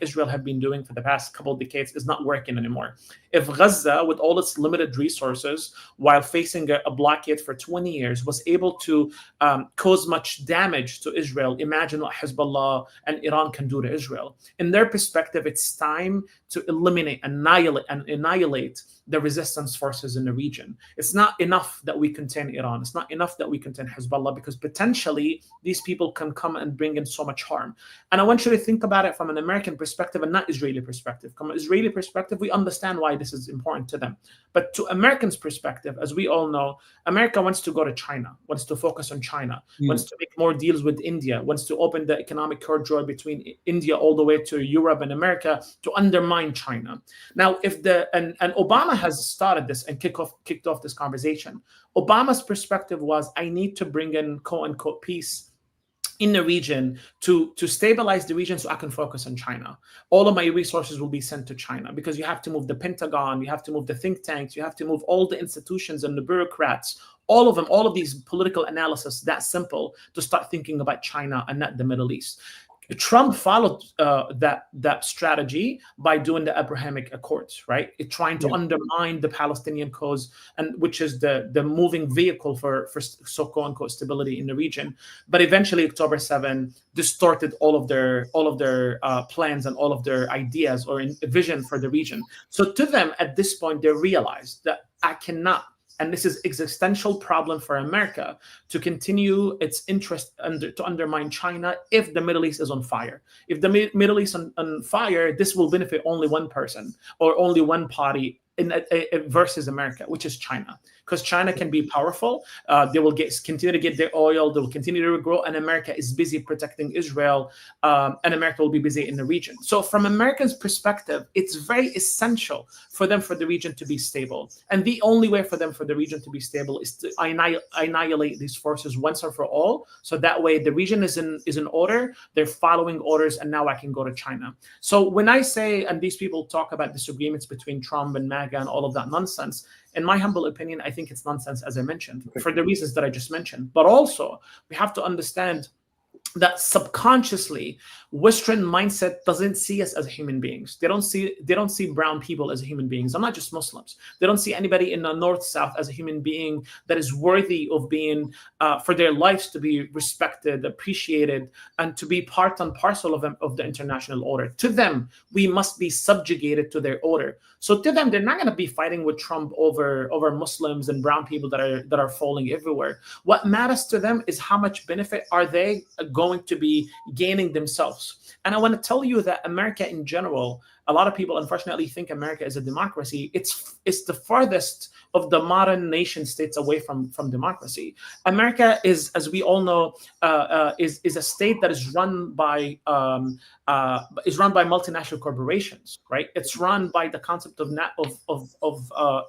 Israel have been doing for the past couple of decades, is not working anymore. If Gaza, with all its limited resources, while facing a blockade for 20 years, was able to cause much damage to Israel, imagine what Hezbollah and Iran can do to Israel. In their perspective, it's time to annihilate the resistance forces in the region. It's not enough that we contain Iran. It's not enough that we contain Hezbollah, because potentially these people can come and bring in so much harm. And I want you to think about it from an American perspective and not Israeli perspective. From an Israeli perspective, we understand why this is important to them. But to Americans' perspective, as we all know, America wants to go to China, wants to focus on China, wants to make more deals with India, wants to open the economic corridor between India all the way to Europe and America to undermine China. Now, if and Obama has started this and kicked off this conversation. Obama's perspective was, I need to bring in quote unquote peace in the region to stabilize the region so I can focus on China. All of my resources will be sent to China, because you have to move the Pentagon, you have to move the think tanks, you have to move all the institutions and the bureaucrats, all of them, all of these political analysis, that simple, to start thinking about China and not the Middle East. Trump followed that strategy by doing the Abrahamic Accords, right? Trying to undermine the Palestinian cause, and which is the moving vehicle for so quote unquote stability in the region. But eventually, October 7 distorted all of their plans and all of their ideas or vision for the region. So to them, at this point, they realized that I cannot. And this is existential problem for America to continue its interest to undermine China if the Middle East is on fire. If the Middle East on fire, this will benefit only one person or only one party versus America, which is China. Because China can be powerful. They will continue to get their oil. They will continue to grow. And America is busy protecting Israel. And America will be busy in the region. So from Americans' perspective, it's very essential for the region to be stable. And the only way for the region to be stable is to annihilate these forces once and for all. So that way the region is in order. They're following orders. And now I can go to China. So when I say, and these people talk about disagreements between Trump and MAGA and all of that nonsense, in my humble opinion, I think it's nonsense, as I mentioned, for the reasons that I just mentioned. But also, we have to understand that subconsciously, Western mindset doesn't see us as human beings. They don't see brown people as human beings. I'm not just Muslims. They don't see anybody in the North-South as a human being that is worthy of being, for their lives to be respected, appreciated, and to be part and parcel of the international order. To them, we must be subjugated to their order. So to them, they're not going to be fighting with Trump over Muslims and brown people that are falling everywhere. What matters to them is how much benefit are they going to be gaining themselves. And I want to tell you that America in general, a lot of people unfortunately think America is a democracy. It's the farthest of the modern nation states away from democracy. America is, as we all know, is a state that is run by multinational corporations, right? It's run by the concept of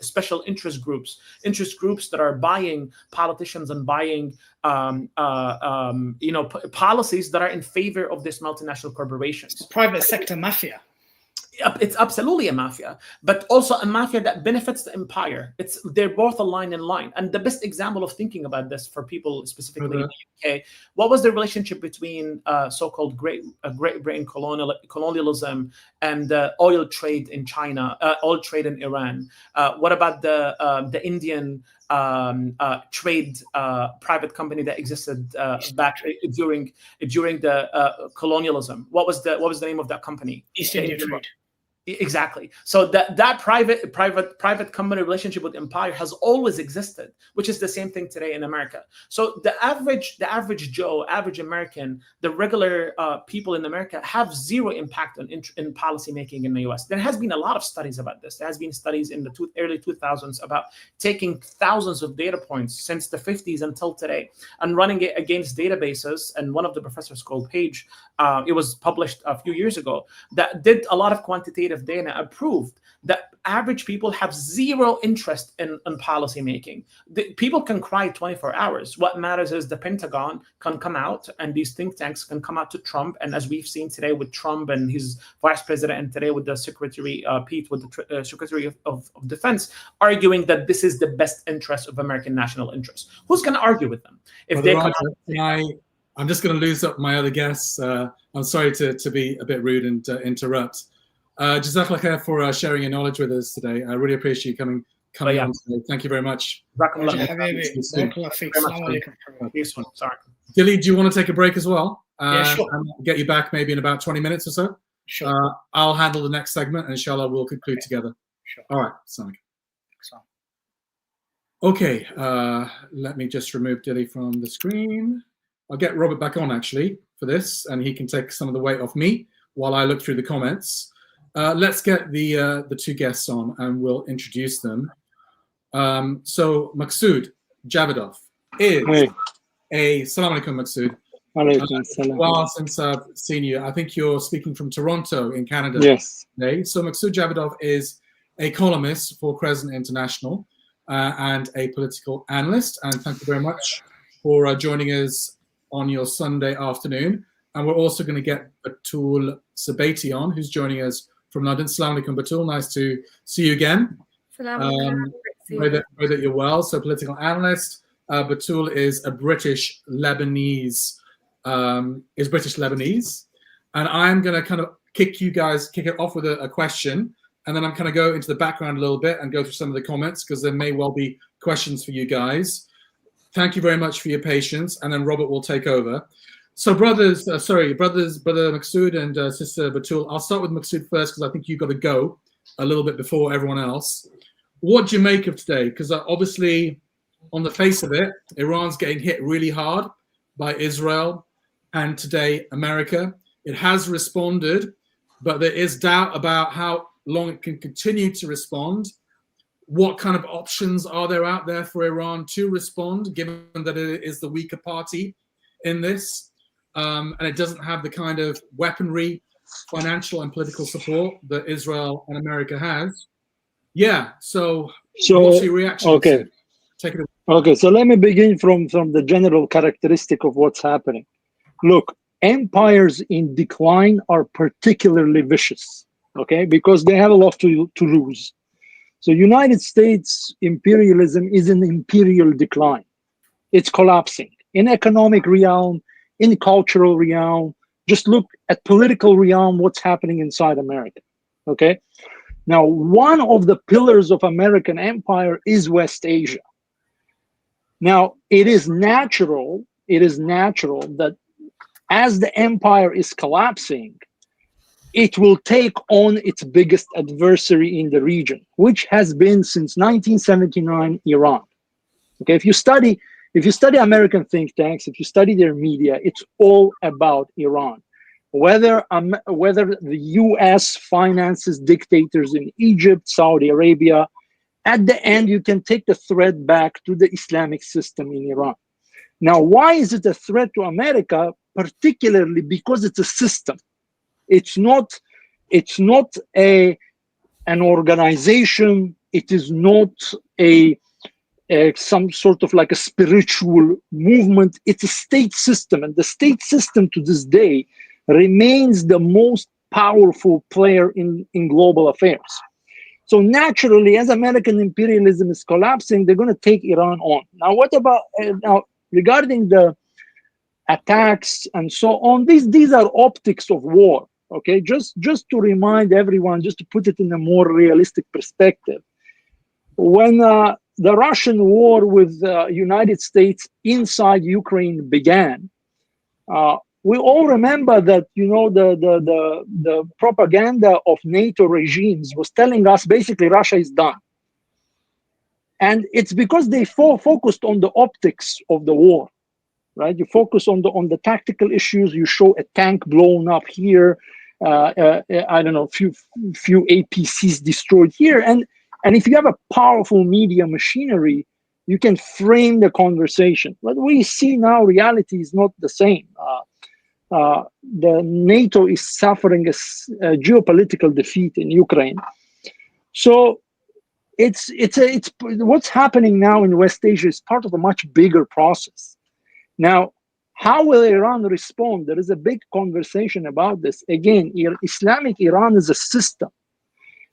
special interest groups that are buying politicians and buying policies that are in favor of these multinational corporations. It's a private sector mafia. It's absolutely a mafia, but also a mafia that benefits the empire. They're both aligned in line. And the best example of thinking about this for people specifically in the UK, what was the relationship between so-called Great Britain colonialism and oil trade in China, oil trade in Iran? What about the Indian trade private company that existed back during the colonialism? What was the name of that company? East India Trade. Exactly. So that private company relationship with empire has always existed, which is the same thing today in America. So the average Joe, average American, the regular people in America have zero impact in policy making in the U.S. There has been a lot of studies about this. There has been studies in the early 2000s about taking thousands of data points since the 50s until today and running it against databases. And one of the professors called Page, it was published a few years ago, that did a lot of quantitative data, approved that average people have zero interest in policy making. People can cry 24 hours. What matters is the Pentagon can come out and these think tanks can come out to Trump. And as we've seen today with Trump and his vice president, and today with the Secretary Pete, with the Secretary of Defense, arguing that this is the best interest of American national interest. Who's going to argue with them? If they come out, I'm just going to lose up my other guests. I'm sorry to be a bit rude and interrupt. Jazakallah khair for sharing your knowledge with us today. I really appreciate you coming on today. Thank you very much. Sorry. Gilly, do you want to take a break as well? Yeah, sure. And get you back maybe in about 20 minutes or so? Sure. I'll handle the next segment and inshallah we'll conclude together. Sure. All right. Assalamu alaikum. So. Okay, let me just remove Dilly from the screen. I'll get Robert back on actually for this, and he can take some of the weight off me while I look through the comments. Let's get the two guests on, and we'll introduce them. So Maksud Javidov is Salam alaikum, Maksud. Well, since I've seen you, I think you're speaking from Toronto in Canada. Yes. Today. So Maksud Javidov is a columnist for Crescent International and a political analyst. And thank you very much for joining us on your Sunday afternoon. And we're also going to get Batul Sabati on, who's joining us from London. Assalamu alaikum, Batul. Nice to see you again. Pray that you're well. So political analyst. Batul is a British Lebanese. And I'm going to kind of kick it off with a question, and then I'm kind of go into the background a little bit and go through some of the comments, because there may well be questions for you guys. Thank you very much for your patience, and then Robert will take over. So brother Maksud and sister Batul, I'll start with Maksud first, because I think you've got to go a little bit before everyone else. What do you make of today? Because obviously, on the face of it, Iran's getting hit really hard by Israel, and today America. It has responded, but there is doubt about how long it can continue to respond. What kind of options are there out there for Iran to respond, given that it is the weaker party in this, and it doesn't have the kind of weaponry, financial and political support that Israel and America has? Yeah, so what's your reaction? Okay. Take it away. Okay, so let me begin from the general characteristic of what's happening. Look, empires in decline are particularly vicious, okay, because they have a lot to lose. So United States imperialism is in imperial decline. It's collapsing in economic realm, in cultural realm. Just look at political realm, what's happening inside America, okay? Now, one of the pillars of American empire is West Asia. Now, it is natural that as the empire is collapsing, it will take on its biggest adversary in the region, which has been since 1979 Iran. Okay, if you study American think tanks, if you study their media, it's all about Iran. Whether the US finances dictators in Egypt, Saudi Arabia, at the end you can take the thread back to the Islamic system in Iran. Now, why is it a threat to America? Particularly because it's a system. It's not an organization. It is not some sort of like a spiritual movement. It's a state system, and the state system to this day remains the most powerful player in global affairs. So naturally, as American imperialism is collapsing, they're going to take Iran on. Now, what about now regarding the attacks and so on? These are optics of war. Okay, just to remind everyone, just to put it in a more realistic perspective, when the Russian war with the United States inside Ukraine began, we all remember that, you know, the propaganda of NATO regimes was telling us basically Russia is done. And it's because they focused on the optics of the war, right? You focus on the tactical issues. You show a tank blown up here, I don't know, few APCs destroyed here, and if you have a powerful media machinery, you can frame the conversation. What we see now, reality is not the same. The NATO is suffering a geopolitical defeat in Ukraine. So it's what's happening now in West Asia is part of a much bigger process. Now, how will Iran respond? There is a big conversation about this. Again, Islamic Iran is a system.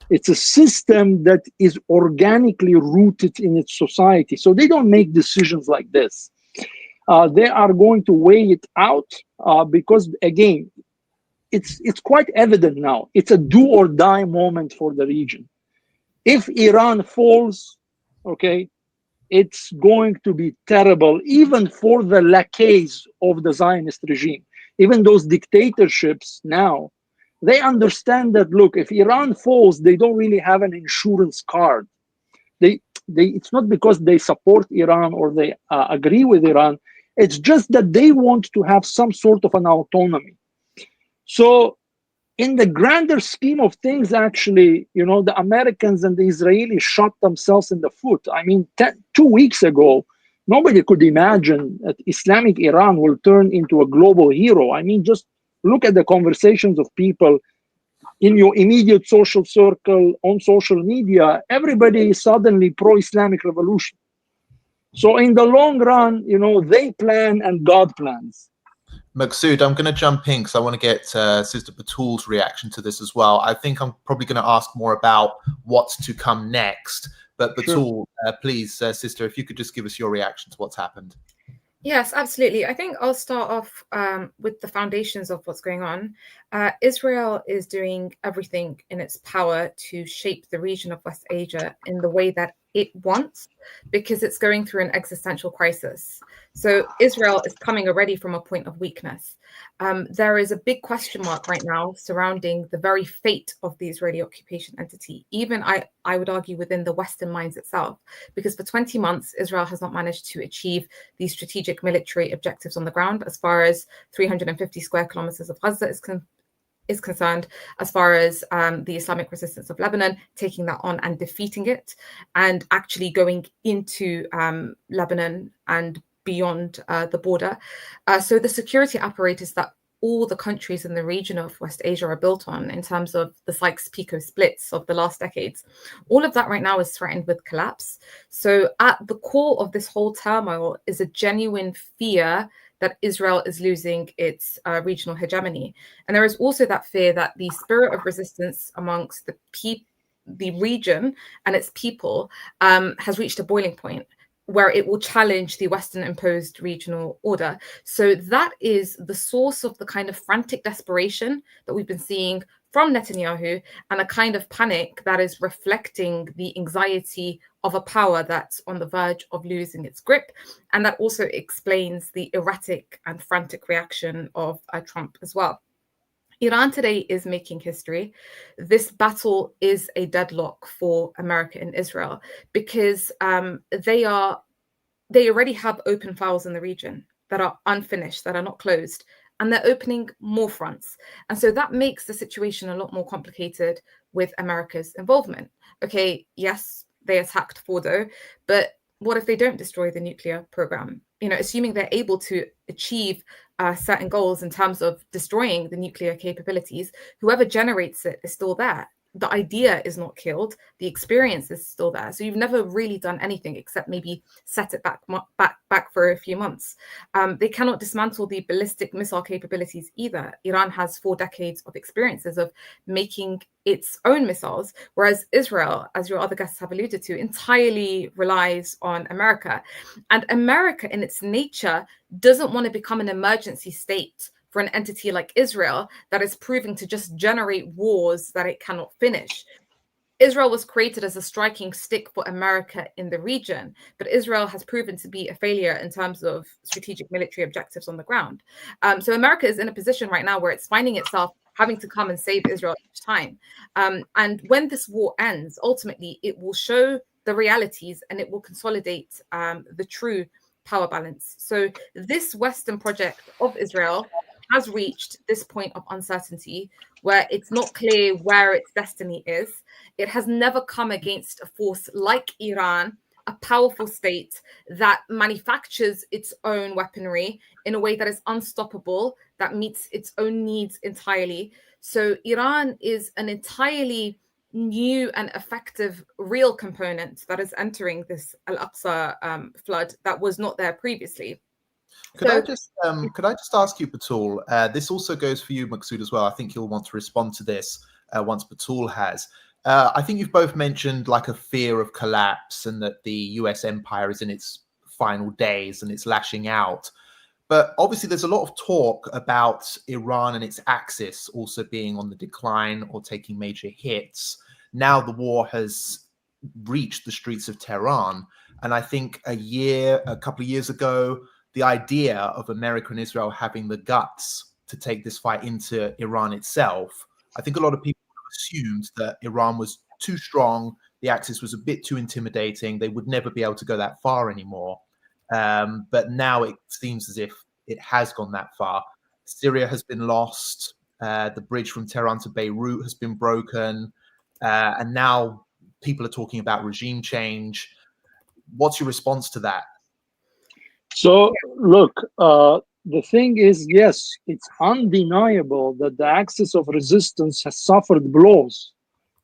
It's a system that is organically rooted in its society. So they don't make decisions like this. They are going to weigh it out because, again, it's quite evident now. It's a do or die moment for the region. If Iran falls, okay, it's going to be terrible, even for the lakeys of the Zionist regime. Even those dictatorships now, they understand that, look, if Iran falls, they don't really have an insurance card. it's not because they support Iran or they agree with Iran. It's just that they want to have some sort of an autonomy. So in the grander scheme of things, actually, the Americans and the Israelis shot themselves in the foot. I mean, 2 weeks ago, nobody could imagine that Islamic Iran will turn into a global hero. I mean, just look at the conversations of people in your immediate social circle, on social media. Everybody is suddenly pro-Islamic revolution. So in the long run, they plan and God plans. Maksud, I'm going to jump in because I want to get Sister Batul's reaction to this as well. I think I'm probably going to ask more about what's to come next. But Batul, please, Sister, if you could just give us your reaction to what's happened. Yes, absolutely. I think I'll start off with the foundations of what's going on. Israel is doing everything in its power to shape the region of West Asia in the way that it wants, because it's going through an existential crisis. So Israel is coming already from a point of weakness. There is a big question mark right now surrounding the very fate of the Israeli occupation entity, even I would argue within the Western minds itself, because for 20 months, Israel has not managed to achieve these strategic military objectives on the ground as far as 350 square kilometers of Gaza is concerned, as far as the Islamic resistance of Lebanon, taking that on and defeating it, and actually going into Lebanon and beyond the border. So the security apparatus that all the countries in the region of West Asia are built on, in terms of the Sykes-Picot splits of the last decades, all of that right now is threatened with collapse. So at the core of this whole turmoil is a genuine fear that Israel is losing its regional hegemony. And there is also that fear that the spirit of resistance amongst the region and its people has reached a boiling point, where it will challenge the Western imposed regional order. So that is the source of the kind of frantic desperation that we've been seeing from Netanyahu, and a kind of panic that is reflecting the anxiety of a power that's on the verge of losing its grip. And that also explains the erratic and frantic reaction of Trump as well. Iran today is making history. This battle is a deadlock for America and Israel, because they already have open files in the region that are unfinished, that are not closed, and they're opening more fronts. And so that makes the situation a lot more complicated with America's involvement. Okay, yes, they attacked Fordo, but what if they don't destroy the nuclear program? Assuming they're able to achieve certain goals in terms of destroying the nuclear capabilities, whoever generates it is still there. The idea is not killed. The experience is still there. So you've never really done anything except maybe set it back for a few months. They cannot dismantle the ballistic missile capabilities either. Iran has 4 decades of experiences of making its own missiles, whereas Israel, as your other guests have alluded to, entirely relies on America. And America, in its nature, doesn't want to become an emergency state for an entity like Israel that is proving to just generate wars that it cannot finish. Israel was created as a striking stick for America in the region, but Israel has proven to be a failure in terms of strategic military objectives on the ground. So America is in a position right now where it's finding itself having to come and save Israel each time. And when this war ends, ultimately, it will show the realities and it will consolidate the true power balance. So this Western project of Israel has reached this point of uncertainty where it's not clear where its destiny is. It has never come against a force like Iran, a powerful state that manufactures its own weaponry in a way that is unstoppable, that meets its own needs entirely. So Iran is an entirely new and effective real component that is entering this Al-Aqsa flood that was not there previously. Could I just ask you, Batul? This also goes for you, Maksud, as well. I think you'll want to respond to this once Batul has. I think you've both mentioned like a fear of collapse and that the US empire is in its final days and it's lashing out. But obviously, there's a lot of talk about Iran and its axis also being on the decline or taking major hits. Now the war has reached the streets of Tehran. And I think a couple of years ago, the idea of America and Israel having the guts to take this fight into Iran itself, I think a lot of people assumed that Iran was too strong, the Axis was a bit too intimidating. They would never be able to go that far anymore. But now it seems as if it has gone that far. Syria has been lost. The bridge from Tehran to Beirut has been broken. And now people are talking about regime change. What's your response to that? So, look, the thing is, yes, it's undeniable that the axis of resistance has suffered blows.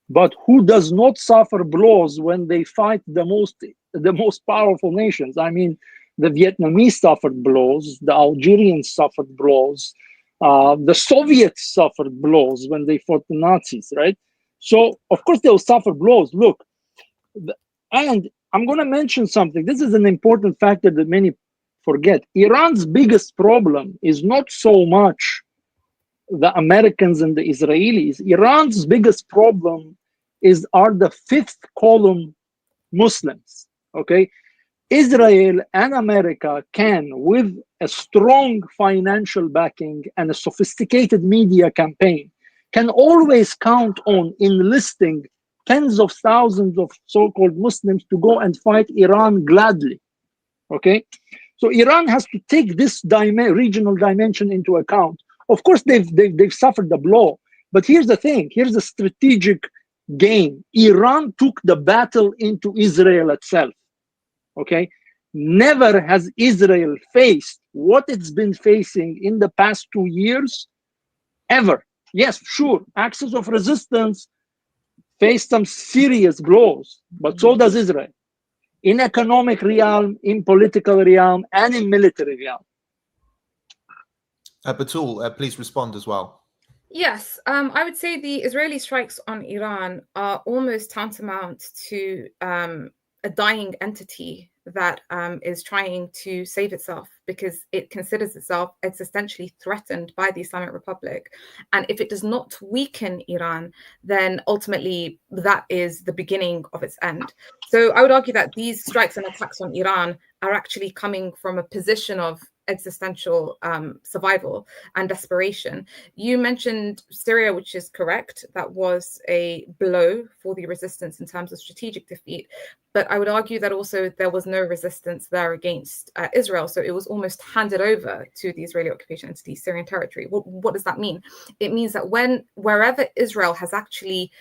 But who does not suffer blows when they fight the most powerful nations? I mean, the Vietnamese suffered blows, the Algerians suffered blows, the Soviets suffered blows when they fought the Nazis, right? So, of course, they'll suffer blows. Look, and I'm going to mention something. This is an important factor that many forget. Iran's biggest problem is not so much the Americans and the Israelis. Iran's biggest problem are the fifth column Muslims. Okay, Israel and America can, with a strong financial backing and a sophisticated media campaign, can always count on enlisting tens of thousands of so-called Muslims to go and fight Iran gladly. Okay, so Iran has to take this regional dimension into account. Of course, they've suffered the blow, but here's the thing: here's the strategic game. Iran took the battle into Israel itself. Okay, never has Israel faced what it's been facing in the past 2 years, ever. Yes, sure, axis of resistance faced some serious blows, but so does Israel, in economic realm, in political realm, and in military realm. Batul, please respond as well. Yes, I would say the Israeli strikes on Iran are almost tantamount to a dying entity that is trying to save itself because it considers itself existentially threatened by the Islamic Republic. And if it does not weaken Iran, then ultimately that is the beginning of its end. So I would argue that these strikes and attacks on Iran are actually coming from a position of existential survival and desperation. You mentioned Syria, which is correct. That was a blow for the resistance in terms of strategic defeat. But I would argue that also there was no resistance there against Israel. So it was almost handed over to the Israeli occupation entity, Syrian territory. What does that mean? It means that wherever Israel has actually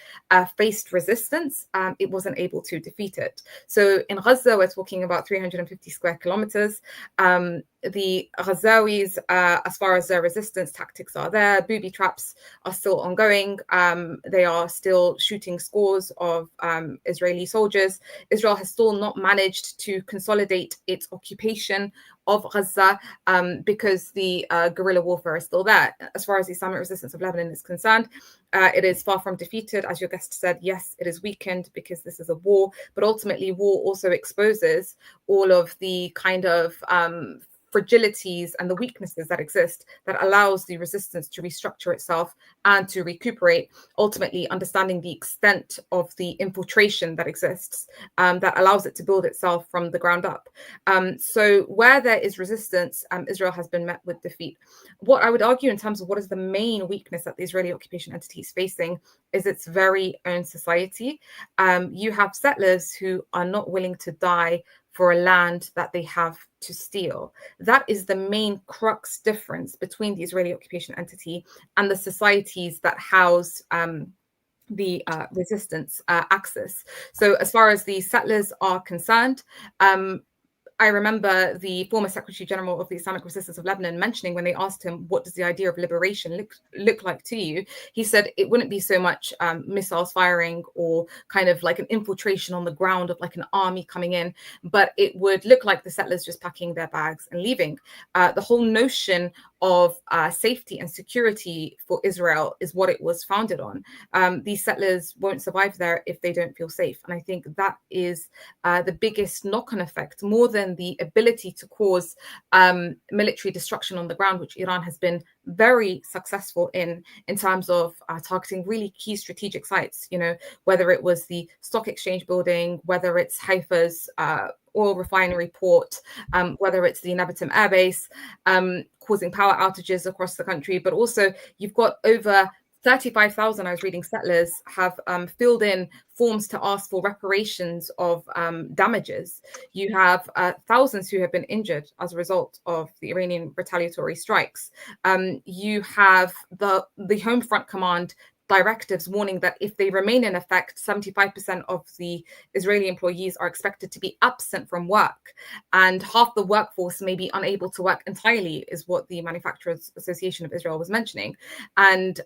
faced resistance, it wasn't able to defeat it. So in Gaza, we're talking about 350 square kilometers. The Ghazawis, as far as their resistance tactics are there, booby traps are still ongoing. They are still shooting scores of Israeli soldiers. Israel has still not managed to consolidate its occupation of Gaza because the guerrilla warfare is still there. As far as the Islamic resistance of Lebanon is concerned, it is far from defeated. As your guest said, yes, it is weakened because this is a war, but ultimately war also exposes all of the kind of fragilities and the weaknesses that exist that allows the resistance to restructure itself and to recuperate, ultimately understanding the extent of the infiltration that exists that allows it to build itself from the ground up. So where there is resistance, Israel has been met with defeat. What I would argue in terms of what is the main weakness that the Israeli occupation entity is facing is its very own society. You have settlers who are not willing to die for a land that they have to steal. That is the main crux difference between the Israeli occupation entity and the societies that house the resistance axis. So as far as the settlers are concerned, I remember the former Secretary General of the Islamic Resistance of Lebanon mentioning when they asked him, what does the idea of liberation look like to you? He said it wouldn't be so much missiles firing or kind of like an infiltration on the ground of like an army coming in, but it would look like the settlers just packing their bags and leaving. The whole notion of safety and security for Israel is what it was founded on. These settlers won't survive there if they don't feel safe. And I think that is the biggest knock-on effect, more than the ability to cause military destruction on the ground, which Iran has been very successful in terms of targeting really key strategic sites, you know, whether it was the stock exchange building, whether it's Haifa's oil refinery port, whether it's the Nabatim airbase, causing power outages across the country, but also you've got over 35,000, I was reading, settlers have filled in forms to ask for reparations of damages. You have thousands who have been injured as a result of the Iranian retaliatory strikes. You have the Home Front Command directives warning that if they remain in effect, 75% of the Israeli employees are expected to be absent from work, and half the workforce may be unable to work entirely, is what the Manufacturers Association of Israel was mentioning. And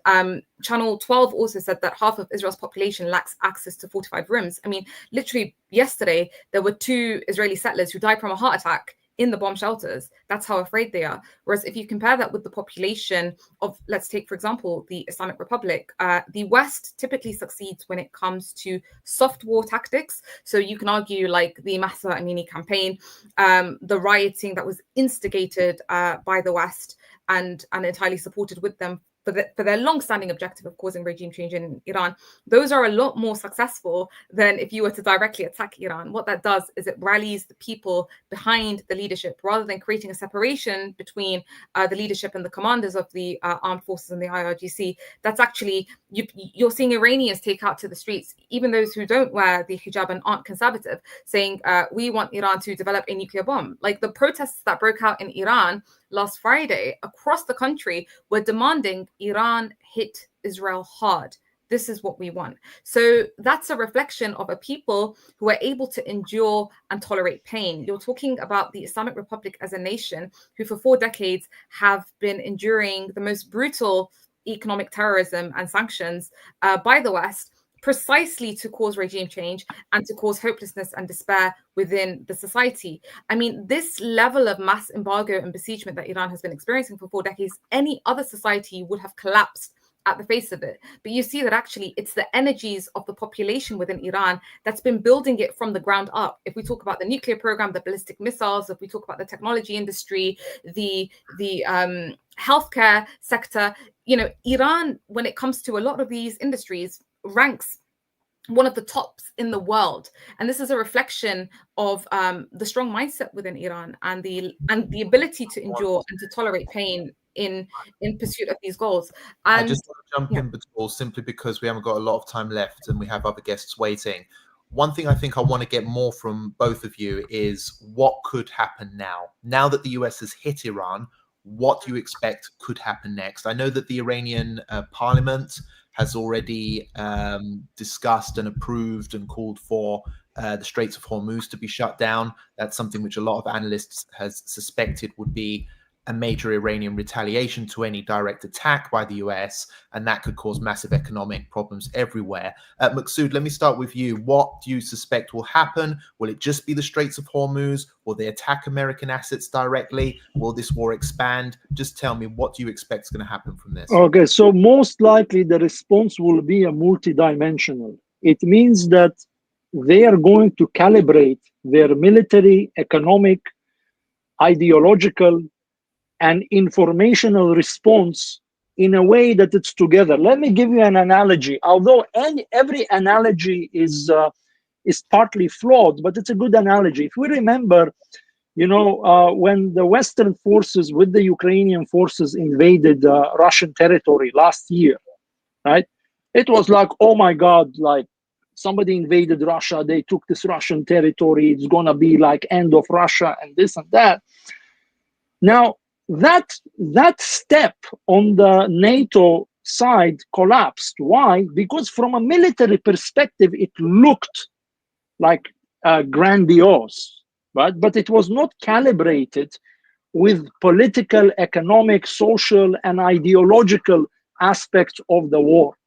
Channel 12 also said that half of Israel's population lacks access to fortified rooms. I mean, literally yesterday, there were 2 Israeli settlers who died from a heart attack in the bomb shelters. That's how afraid they are. Whereas if you compare that with the population of, let's take, for example, the Islamic Republic, the West typically succeeds when it comes to soft war tactics. So you can argue like the Mahsa Amini campaign, the rioting that was instigated by the West and entirely supported with them for their long-standing objective of causing regime change in Iran. Those are a lot more successful than if you were to directly attack Iran. What that does is it rallies the people behind the leadership, rather than creating a separation between the leadership and the commanders of the armed forces and the IRGC. That's actually, you're seeing Iranians take out to the streets, even those who don't wear the hijab and aren't conservative, saying, we want Iran to develop a nuclear bomb. Like the protests that broke out in Iran last Friday across the country were demanding Iran hit Israel hard. This is what we want. So that's a reflection of a people who are able to endure and tolerate pain. You're talking about the Islamic Republic as a nation who for 4 decades have been enduring the most brutal economic terrorism and sanctions by the West, precisely to cause regime change and to cause hopelessness and despair within the society. I mean, this level of mass embargo and besiegement that Iran has been experiencing for 4 decades, any other society would have collapsed at the face of it. But you see that actually it's the energies of the population within Iran that's been building it from the ground up. If we talk about the nuclear program, the ballistic missiles, if we talk about the technology industry, the healthcare sector, you know, Iran, when it comes to a lot of these industries, ranks one of the tops in the world. And this is a reflection of the strong mindset within Iran and the ability to endure and to tolerate pain in pursuit of these goals. And I just want to jump in, Batul, simply because we haven't got a lot of time left and we have other guests waiting. One thing I think I want to get more from both of you is what could happen now. Now that the US has hit Iran, what do you expect could happen next? I know that the Iranian parliament has already discussed and approved and called for the Straits of Hormuz to be shut down. That's something which a lot of analysts has suspected would be a major Iranian retaliation to any direct attack by the US, and that could cause massive economic problems everywhere. Maksud, let me start with you. What do you suspect will happen? Will it just be the Straits of Hormuz? Will they attack American assets directly? Will this war expand? Just tell me, what do you expect is going to happen from this? Okay, so most likely the response will be a multidimensional. It means that they are going to calibrate their military, economic, ideological, and informational response in a way that it's together. Let me give you an analogy. Although every analogy is partly flawed, but it's a good analogy. If we remember, you know, when the Western forces with the Ukrainian forces invaded Russian territory last year, right? It was like, oh my God, like somebody invaded Russia, they took this Russian territory, it's gonna be like end of Russia and this and that. Now, that step on the NATO side collapsed. Why? Because from a military perspective, it looked like grandiose, right? But it was not calibrated with political, economic, social, and ideological aspects of the war.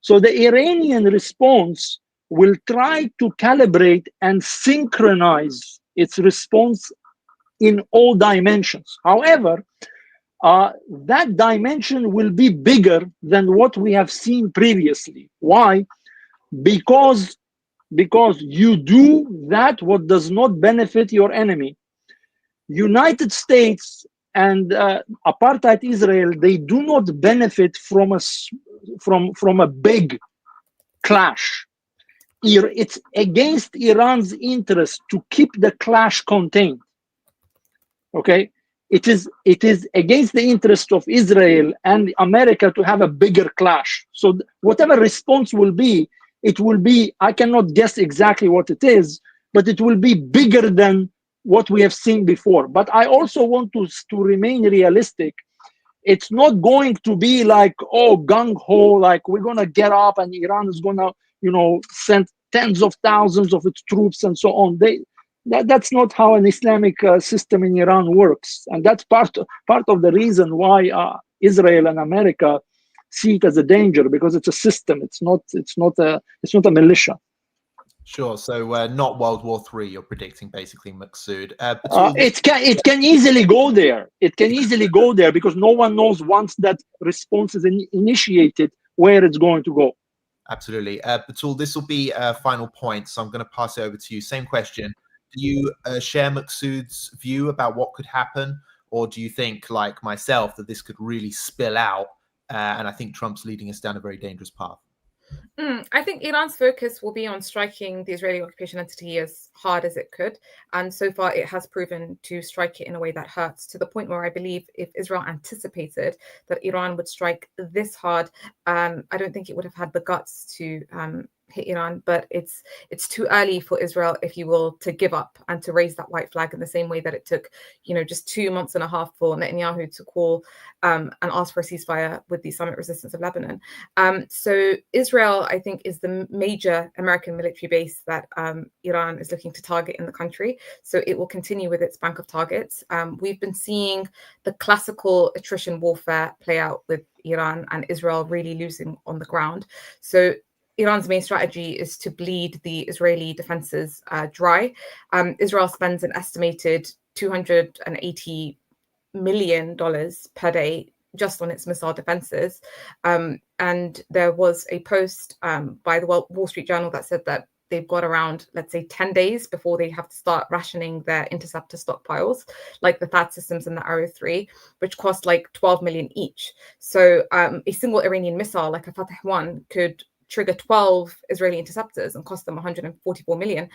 So the Iranian response will try to calibrate and synchronize its response in all dimensions. However, that dimension will be bigger than what we have seen previously. Why? Because you do that what does not benefit your enemy. United States and apartheid Israel, they do not benefit from a big clash. It's against Iran's interest to keep the clash contained. Okay, it is against the interest of Israel and America to have a bigger clash. So whatever response will be, it will be, I cannot guess exactly what it is, but it will be bigger than what we have seen before. But I also want to remain realistic. It's not going to be like, oh, gung-ho, like we're going to get up and Iran is going to, you know, send tens of thousands of its troops and so on. That's not how an Islamic system in Iran works. And that's part of the reason why Israel and America see it as a danger, because it's a system. It's not a militia. Sure. So not World War III, you're predicting, basically, Maksud. It can easily go there. It can easily go there because no one knows once that response is initiated where it's going to go. Absolutely. Batul, this will be a final point, so I'm going to pass it over to you. Same question. Do you share Maksud's view about what could happen, or do you think, like myself, that this could really spill out? And I think Trump's leading us down a very dangerous path. I think Iran's focus will be on striking the Israeli occupation entity as hard as it could. And so far, it has proven to strike it in a way that hurts, to the point where I believe if Israel anticipated that Iran would strike this hard, I don't think it would have had the guts to hit Iran. But it's too early for Israel, if you will, to give up and to raise that white flag in the same way that it took, just 2 months and a half for Netanyahu to call and ask for a ceasefire with the Islamic Resistance of Lebanon. So Israel, I think, is the major American military base that Iran is looking to target in the country. So it will continue with its bank of targets. We've been seeing the classical attrition warfare play out with Iran and Israel really losing on the ground. So Iran's main strategy is to bleed the Israeli defenses dry. Israel spends an estimated $280 million per day just on its missile defenses. And there was a post by the Wall Street Journal that said that they've got around, let's say, 10 days before they have to start rationing their interceptor stockpiles, like the THAAD systems and the Arrow 3, which cost like 12 million each. So a single Iranian missile, like a Fateh 1, could trigger 12 Israeli interceptors and cost them 144 million.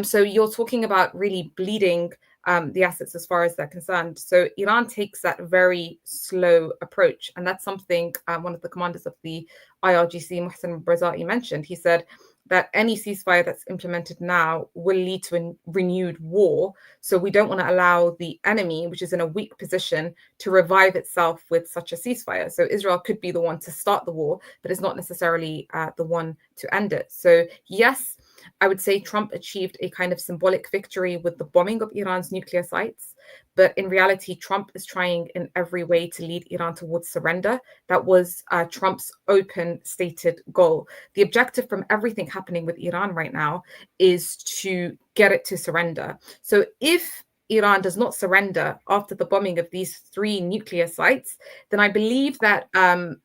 So you're talking about really bleeding the assets as far as they're concerned. So Iran takes that very slow approach. And that's something one of the commanders of the IRGC, Mohsen Barzai, mentioned. He said that any ceasefire that's implemented now will lead to a renewed war. So we don't want to allow the enemy, which is in a weak position, to revive itself with such a ceasefire. So Israel could be the one to start the war, but it's not necessarily the one to end it. So yes, I would say Trump achieved a kind of symbolic victory with the bombing of Iran's nuclear sites. But in reality, Trump is trying in every way to lead Iran towards surrender. That was Trump's open stated goal. The objective from everything happening with Iran right now is to get it to surrender. So if Iran does not surrender after the bombing of these 3 nuclear sites, then I believe that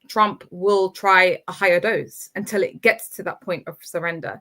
Trump will try a higher dose until it gets to that point of surrender.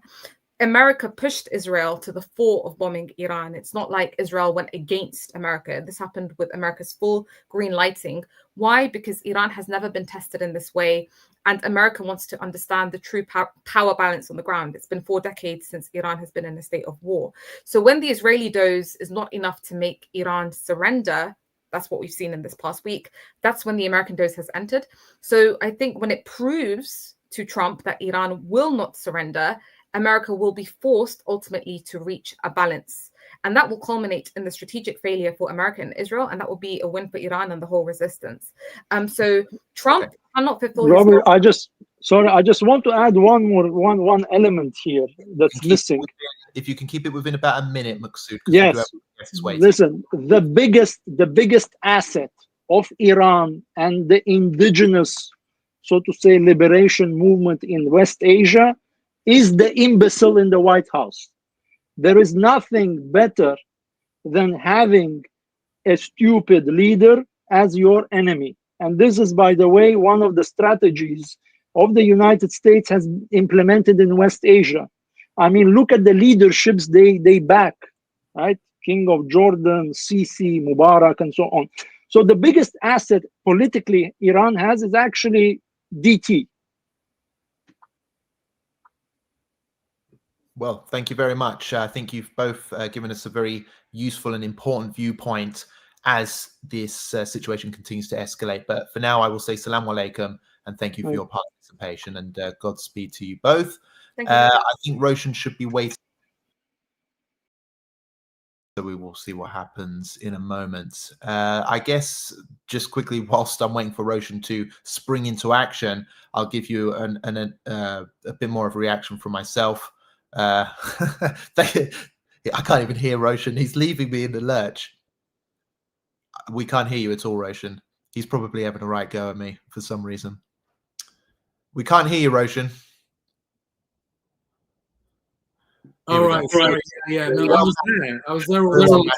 America pushed Israel to the fore of bombing Iran. It's not like Israel went against America. This happened with America's full green lighting. Why? Because Iran has never been tested in this way. And America wants to understand the true power balance on the ground. It's been 4 decades since Iran has been in a state of war. So when the Israeli dose is not enough to make Iran surrender, that's what we've seen in this past week, that's when the American dose has entered. So I think when it proves to Trump that Iran will not surrender, America will be forced ultimately to reach a balance. And that will culminate in the strategic failure for America and Israel. And that will be a win for Iran and the whole resistance. So Trump cannot fulfill his Robert, I just want to add one element here that's missing. If you can keep it within about a minute, Maksud. Yes. Listen, the biggest asset of Iran and the indigenous, so to say, liberation movement in West Asia is the imbecile in the White House. There is nothing better than having a stupid leader as your enemy. And this is, by the way, one of the strategies of the United States has implemented in West Asia. I mean, look at the leaderships they back, right? King of Jordan, Sisi, Mubarak, and so on. So the biggest asset politically Iran has is actually DT. Well, thank you very much. I think you've both given us a very useful and important viewpoint as this situation continues to escalate. But for now, I will say Salaam alaikum and thank you for your participation, and Godspeed to you both. Thank you. I think Roshan should be waiting. So we will see what happens in a moment. I guess just quickly, whilst I'm waiting for Roshan to spring into action, I'll give you a bit more of a reaction from myself. I can't even hear Roshan. He's leaving me in the lurch. We can't hear you at all, Roshan. He's probably having a right go at me for some reason. We can't hear you, Roshan. All right. Sorry. Yeah. No, I was there. I was there all the time.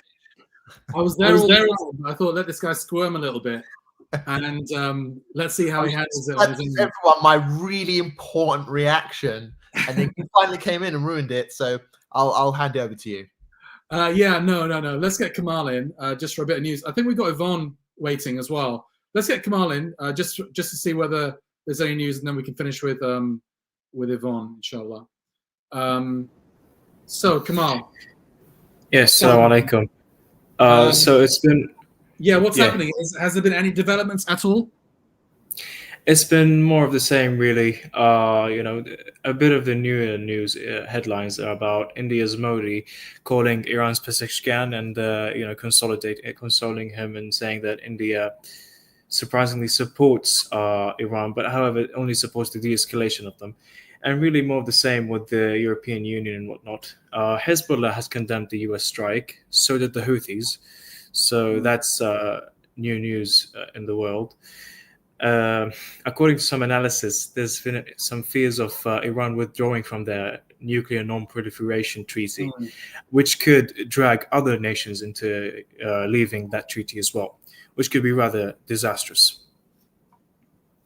I was there all the time. I thought, let this guy squirm a little bit, and let's see how he handles it. Everyone, my really important reaction, and then you finally came in and ruined it. So I'll hand it over to you. Yeah. No. Let's get Kamal in just for a bit of news. I think we've got Yvonne waiting as well. Let's get Kamal in just to see whether there's any news, and then we can finish with Yvonne, inshallah. So Kamal. Yes, assalamu alaikum. So it's been... Yeah, what's happening? Has there been any developments at all? It's been more of the same, really. A bit of the newer news headlines are about India's Modi calling Iran's Pezeshkian and consoling him and saying that India surprisingly supports Iran, but however only supports the de-escalation of them. And really more of the same with the European Union and whatnot. Hezbollah has condemned the US strike, so did the Houthis. So that's new news in the world. According to some analysis, there's been some fears of Iran withdrawing from their nuclear non-proliferation treaty, which could drag other nations into leaving that treaty as well, which could be rather disastrous.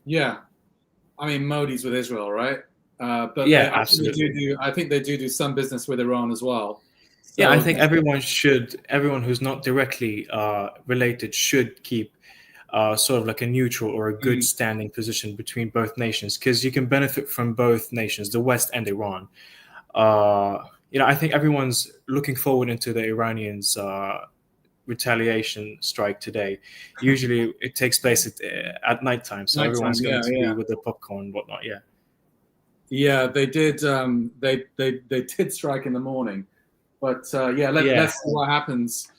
Yeah. I mean, Modi's with Israel, right? But yeah, absolutely. I think they do some business with Iran as well. So, yeah, I think everyone who's not directly related should keep sort of like a neutral or a good standing position between both nations, because you can benefit from both nations, the West and Iran. I think everyone's looking forward into the Iranians' retaliation strike today. Usually it takes place at nighttime, so everyone's going to be with the popcorn and whatnot. Yeah, they did. They did strike in the morning, but let's see what happens.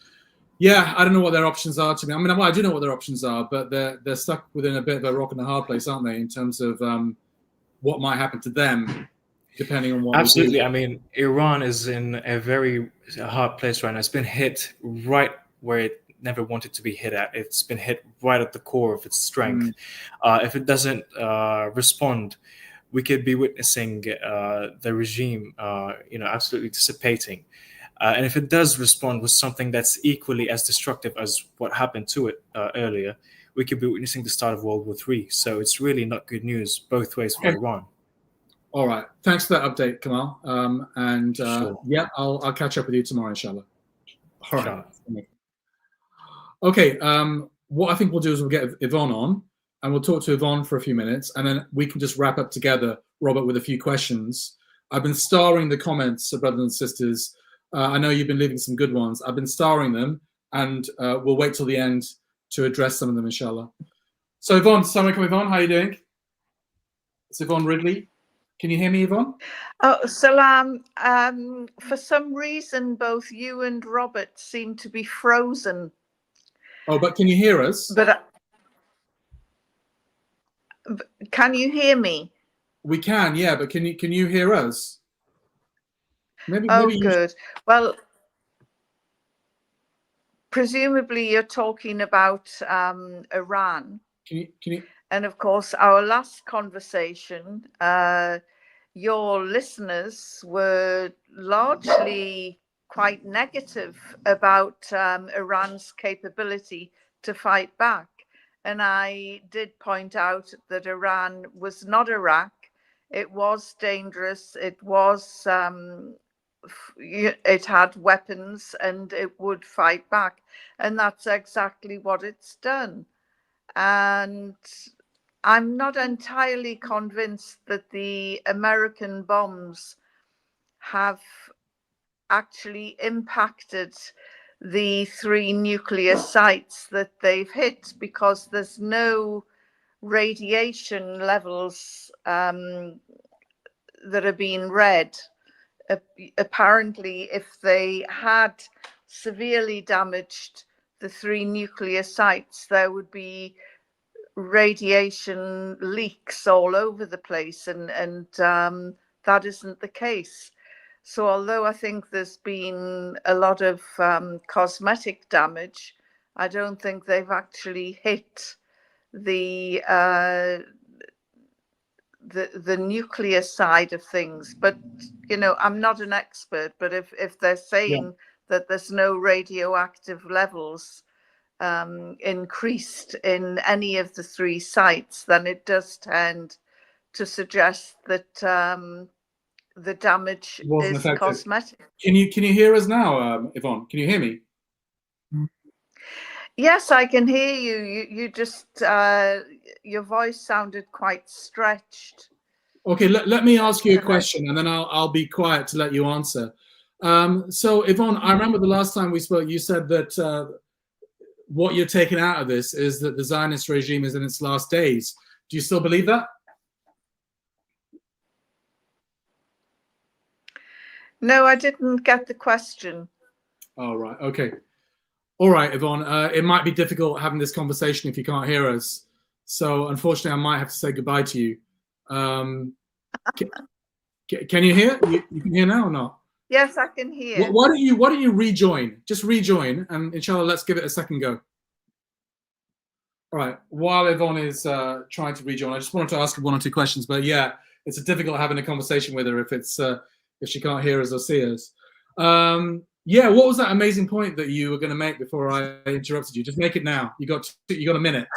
Yeah, I don't know what their options are. To me, well, I do know what their options are, but they're stuck within a bit of a rock and a hard place, aren't they? In terms of what might happen to them, depending on what. Absolutely. I mean, Iran is in a very hard place right now. It's been hit right where it never wanted to be hit at. It's been hit right at the core of its strength. If it doesn't respond, we could be witnessing the regime, absolutely dissipating. And if it does respond with something that's equally as destructive as what happened to it earlier, we could be witnessing the start of World War III. So it's really not good news both ways for Iran. All right. Thanks for that update, Kamal. Sure. Yeah, I'll catch up with you tomorrow, inshallah. All right. Sure. Okay. What I think we'll do is we'll get Yvonne on, and we'll talk to Yvonne for a few minutes, and then we can just wrap up together, Robert, with a few questions. I've been starring the comments, brothers and sisters. I know you've been leaving some good ones. I've been starring them, and we'll wait till the end to address some of them, inshallah. So Yvonne, assalamu alaikum, Yvonne, how are you doing? It's Yvonne Ridley. Can you hear me, Yvonne? Oh, Salam. For some reason, both you and Robert seem to be frozen. Oh, but can you hear us? But can you hear me? We can, yeah. But can you hear us? Maybe good. Well, presumably you're talking about Iran. Can you? And of course, our last conversation, your listeners were largely quite negative about Iran's capability to fight back. And I did point out that Iran was not Iraq. It was dangerous. It was, it had weapons and it would fight back. And that's exactly what it's done. And I'm not entirely convinced that the American bombs have actually impacted the 3 nuclear sites that they've hit, because there's no radiation levels that are being read. Apparently, if they had severely damaged the 3 nuclear sites, there would be radiation leaks all over the place, and that isn't the case. So although I think there's been a lot of cosmetic damage, I don't think they've actually hit the nuclear side of things. But you know, I'm not an expert, but if they're saying that there's no radioactive levels increased in any of the 3 sites, then it does tend to suggest that the damage Wasn't is affected. cosmetic. Can you hear us now, Yvonne? Can you hear me? Yes, I can hear you. You just your voice sounded quite stretched. Okay, let me ask you a question, and then I'll be quiet to let you answer. So, Yvonne, I remember the last time we spoke, you said that what you're taking out of this is that the Zionist regime is in its last days. Do you still believe that? No, I didn't get the question. Oh, right. Okay. All right, Yvonne. It might be difficult having this conversation if you can't hear us. So, unfortunately, I might have to say goodbye to you. Can you hear? You can hear now or not? Yes, I can hear. Why don't you rejoin? Just rejoin, and inshallah, let's give it a second go. All right. While Yvonne is trying to rejoin, I just wanted to ask her 1 or 2 questions. But yeah, it's difficult having a conversation with her if she can't hear us or see us. Yeah, what was that amazing point that you were going to make before I interrupted you? Just make it now. You got a minute.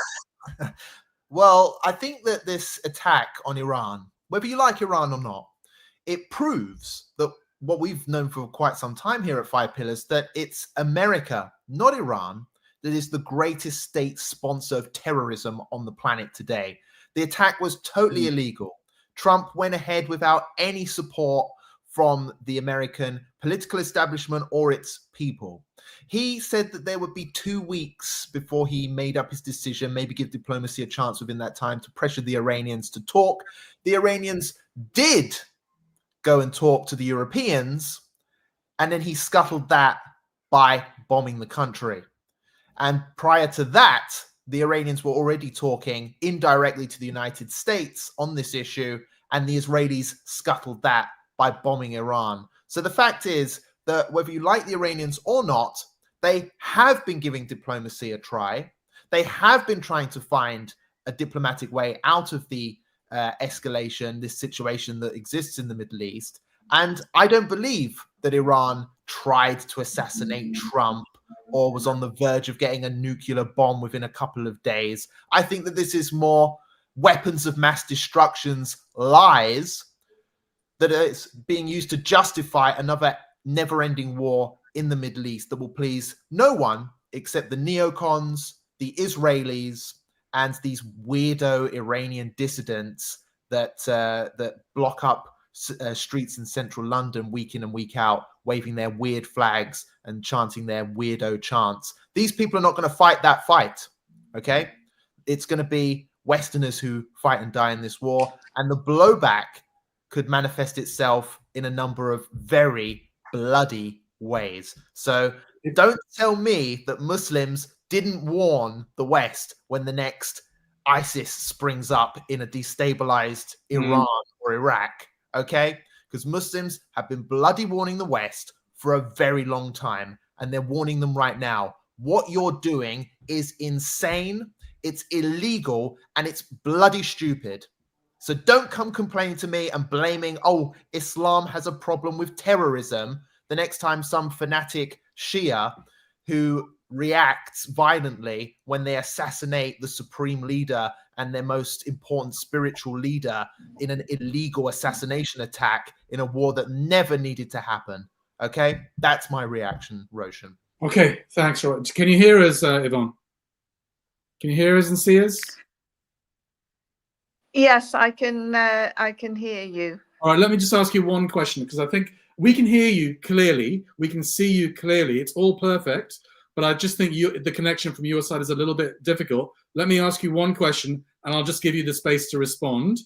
Well, I think that this attack on Iran, whether you like Iran or not, it proves that what we've known for quite some time here at 5 Pillars, that it's America, not Iran, that is the greatest state sponsor of terrorism on the planet today. The attack was totally illegal. Trump went ahead without any support from the American political establishment or its people. He said that there would be 2 weeks before he made up his decision, maybe give diplomacy a chance within that time to pressure the Iranians to talk. The Iranians did go and talk to the Europeans, and then he scuttled that by bombing the country. And prior to that, the Iranians were already talking indirectly to the United States on this issue, and the Israelis scuttled that by bombing Iran. So the fact is that whether you like the Iranians or not, they have been giving diplomacy a try. They have been trying to find a diplomatic way out of the escalation, this situation that exists in the Middle East. And I don't believe that Iran tried to assassinate Trump or was on the verge of getting a nuclear bomb within a couple of days. I think that this is more weapons of mass destruction's lies that is being used to justify another never-ending war in the Middle East that will please no one except the neocons, the Israelis, and these weirdo Iranian dissidents that block up streets in central London week in and week out, waving their weird flags and chanting their weirdo chants. These people are not going to fight that fight, okay? It's going to be Westerners who fight and die in this war, and the blowback could manifest itself in a number of very bloody ways. So don't tell me that Muslims didn't warn the West when the next ISIS springs up in a destabilized Iran or Iraq, okay? Because Muslims have been bloody warning the West for a very long time, and they're warning them right now. What you're doing is insane, it's illegal, and it's bloody stupid. So don't come complaining to me and blaming, oh, Islam has a problem with terrorism the next time some fanatic Shia who reacts violently when they assassinate the supreme leader and their most important spiritual leader in an illegal assassination attack in a war that never needed to happen. Okay? That's my reaction, Roshan. Okay, thanks. Can you hear us, Yvonne? Can you hear us and see us? Yes, I can hear you. All right, let me just ask you one question, because I think we can hear you clearly, we can see you clearly, it's all perfect, but I just think the connection from your side is a little bit difficult. Let me ask you one question, and I'll just give you the space to respond.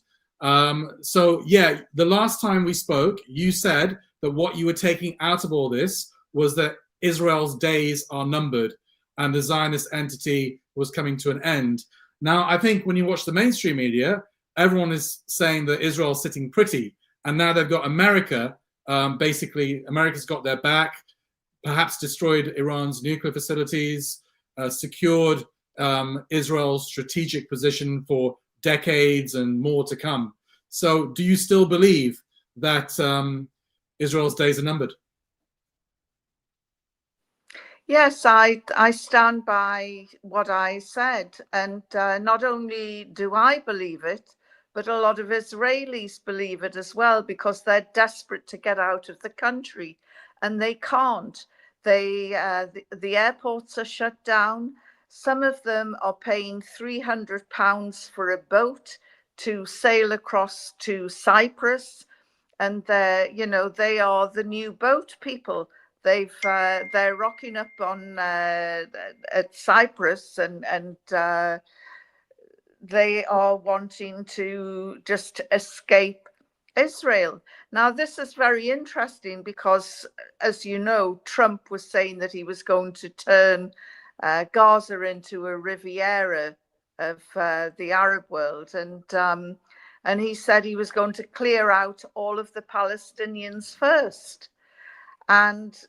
So yeah, the last time we spoke, you said that what you were taking out of all this was that Israel's days are numbered and the Zionist entity was coming to an end. Now, I think when you watch the mainstream media, everyone is saying that Israel's sitting pretty. And now they've got America, basically, America's got their back, perhaps destroyed Iran's nuclear facilities, secured Israel's strategic position for decades and more to come. So do you still believe that Israel's days are numbered? Yes, I stand by what I said. And not only do I believe it, but a lot of Israelis believe it as well, because they're desperate to get out of the country and they can't. The airports are shut down. Some of them are paying £300 for a boat to sail across to Cyprus. And they are the new boat people. They're rocking up on at Cyprus and they are wanting to just escape Israel. Now, this is very interesting because, as you know, Trump was saying that he was going to turn Gaza into a Riviera of the Arab world, and he said he was going to clear out all of the Palestinians first. And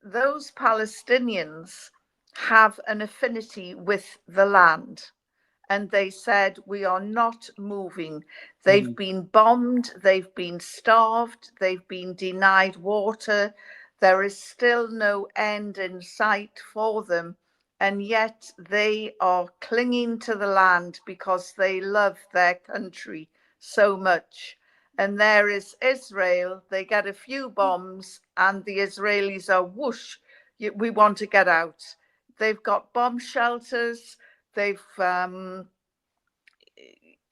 those Palestinians have an affinity with the land. And they said, we are not moving. They've been bombed, they've been starved, they've been denied water. There is still no end in sight for them. And yet they are clinging to the land because they love their country so much. And there is Israel, they get a few bombs and the Israelis are whoosh, we want to get out. They've got bomb shelters. They've,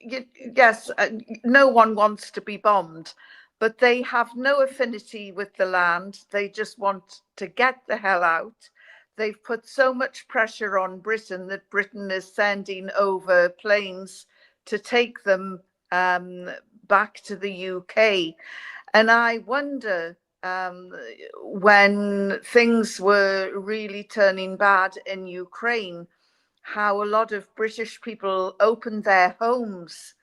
yes, no one wants to be bombed, but they have no affinity with the land. They just want to get the hell out. They've put so much pressure on Britain that Britain is sending over planes to take them back to the UK. And I wonder, when things were really turning bad in Ukraine, how a lot of British people opened their homes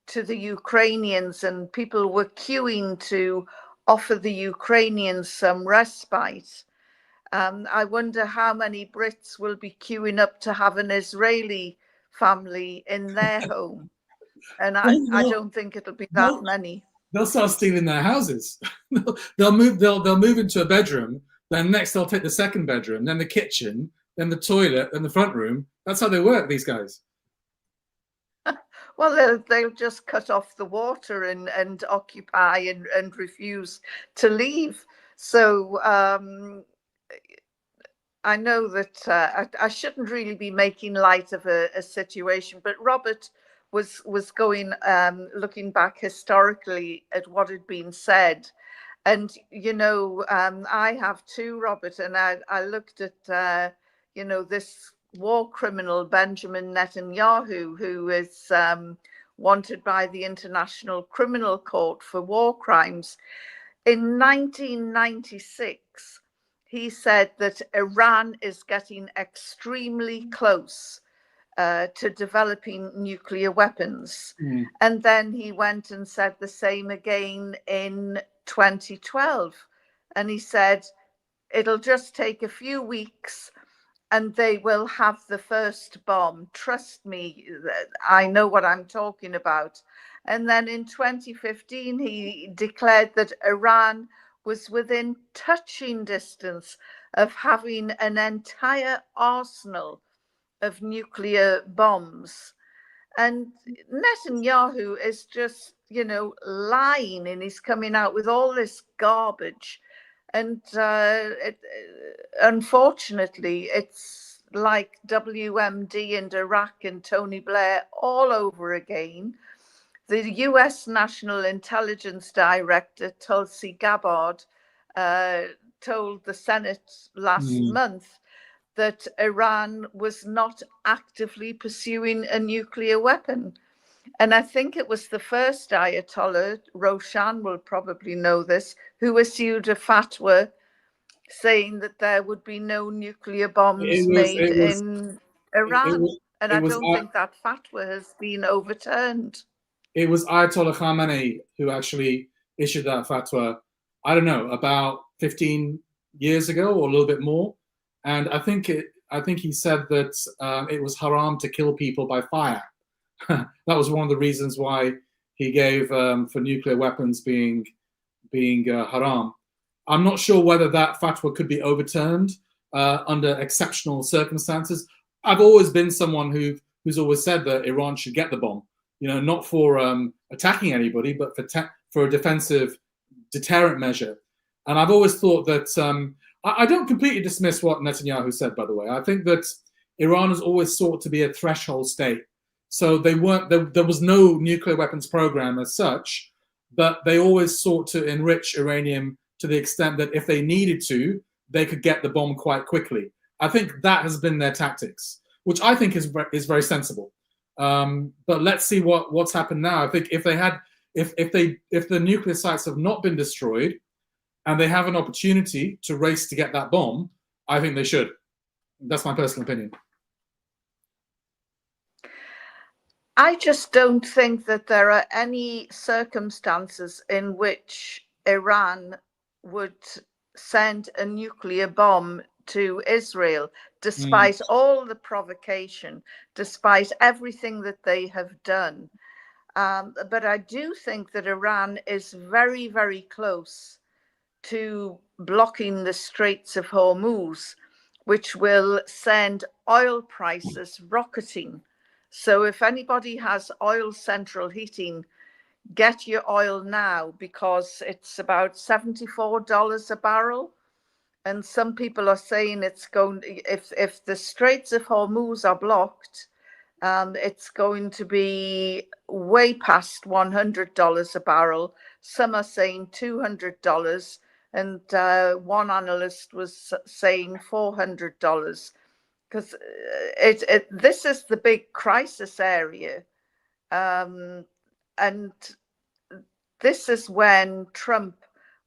to the Ukrainians and people were queuing to offer the Ukrainians some respite. I wonder how many Brits will be queuing up to have an Israeli family in their home. And I don't think it'll be that many. They'll start stealing their houses. They'll move into a bedroom, then next they'll take the second bedroom, then the kitchen, then the toilet, then the front room. That's how they work, these guys. Well, they'll just cut off the water and occupy and refuse to leave. So I know that I shouldn't really be making light of a situation, but Robert was going looking back historically at what had been said. And, I have too, Robert, and I looked at, this war criminal, Benjamin Netanyahu, who is wanted by the International Criminal Court for war crimes. In 1996, he said that Iran is getting extremely close to developing nuclear weapons. And then he went and said the same again in 2012. And he said, it'll just take a few weeks and they will have the first bomb. Trust me, I know what I'm talking about. And then in 2015, he declared that Iran was within touching distance of having an entire arsenal of nuclear bombs. And Netanyahu is just, lying, and he's coming out with all this garbage. And unfortunately, it's like WMD and Iraq and Tony Blair all over again. The US National Intelligence Director, Tulsi Gabbard, told the Senate last month that Iran was not actively pursuing a nuclear weapon. And I think it was the first Ayatollah, Roshan will probably know this, who issued a fatwa saying that there would be no nuclear bombs made in Iran. And I don't think that fatwa has been overturned. It was Ayatollah Khamenei who actually issued that fatwa, I don't know, about 15 years ago or a little bit more. And I think he said that it was haram to kill people by fire. That was one of the reasons why he gave for nuclear weapons being haram. I'm not sure whether that fatwa could be overturned under exceptional circumstances. I've always been someone who's always said that Iran should get the bomb, not for attacking anybody, but for a defensive deterrent measure. And I've always thought that I don't completely dismiss what Netanyahu said, by the way. I think that Iran has always sought to be a threshold state. So there was no nuclear weapons program as such, but they always sought to enrich uranium to the extent that if they needed to, they could get the bomb quite quickly. I think that has been their tactics, which I think is very sensible. But let's see what's happened now. I think if the nuclear sites have not been destroyed and they have an opportunity to race to get that bomb, I think they should. That's my personal opinion. I just don't think that there are any circumstances in which Iran would send a nuclear bomb to Israel, despite all the provocation, despite everything that they have done. But I do think that Iran is very, very close to blocking the Straits of Hormuz, which will send oil prices rocketing. So if anybody has oil central heating, get your oil now, because it's about $74 a barrel. And some people are saying it's going, if the Straits of Hormuz are blocked, it's going to be way past $100 a barrel. Some are saying $200, and one analyst was saying $400. Because this is the big crisis area. And this is when Trump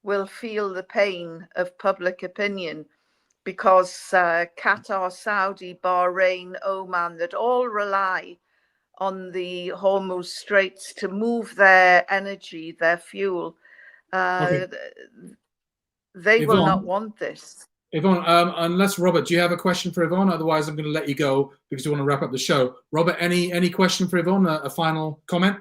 will feel the pain of public opinion, because Qatar, Saudi, Bahrain, Oman, that all rely on the Hormuz Straits to move their energy, their fuel, they will not want this. Yvonne, unless Robert, do you have a question for Yvonne? Otherwise, I'm going to let you go because we want to wrap up the show. Robert, any question for Yvonne? A final comment?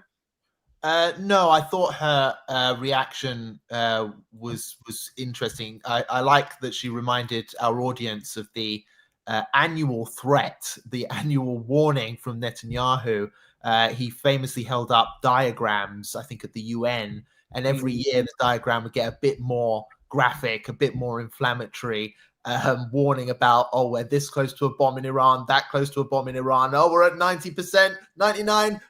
No, I thought her reaction was interesting. I like that she reminded our audience of the annual threat, the annual warning from Netanyahu. He famously held up diagrams, I think, at the UN, and every year the diagram would get a bit more graphic, a bit more inflammatory, warning about, oh, we're this close to a bomb in Iran, that close to a bomb in Iran, oh, we're at 90%, 99,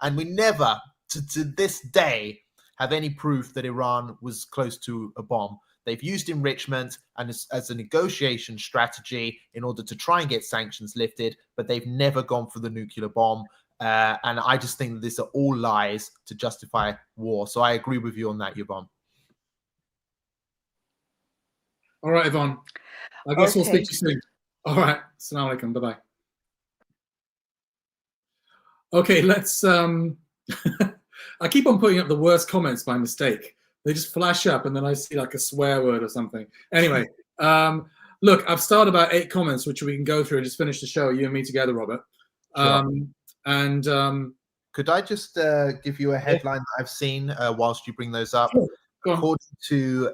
and we never, to this day, have any proof that Iran was close to a bomb. They've used enrichment and as a negotiation strategy in order to try and get sanctions lifted, but they've never gone for the nuclear bomb. And I just think that these are all lies to justify war. So I agree with you on that, Yvonne. All right, Yvonne. I guess we'll speak to you soon. All right. Assalamu alaikum. Bye-bye. Okay, let's... I keep on putting up the worst comments by mistake. They just flash up and then I see like a swear word or something. Anyway, look, I've started about 8 comments, which we can go through and just finish the show, you and me together, Robert. Sure. Could I just give you a headline that I've seen whilst you bring those up? Sure. According to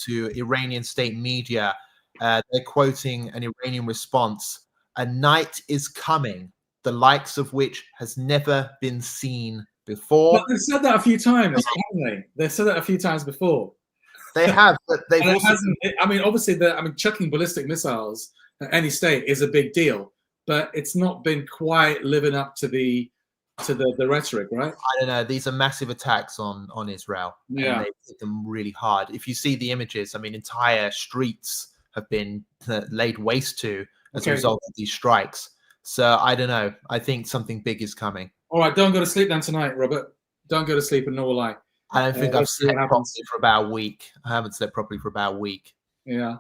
Iranian state media, they're quoting an Iranian response: "A night is coming, the likes of which has never been seen before." But they've said that a few times, haven't they? They've said that a few times before. They have, but they've also... I mean, obviously, chucking ballistic missiles at any state is a big deal, but it's not been quite living up to the to the rhetoric, right? I don't know. These are massive attacks on Israel. Yeah. And they hit them really hard. If you see the images, I mean, entire streets have been laid waste to as a result of these strikes. So I don't know. I think something big is coming. All right, don't go to sleep then tonight, Robert. Don't go to sleep, and nor will I. I don't think I've slept properly for about a week. I haven't slept properly for about a week. Yeah.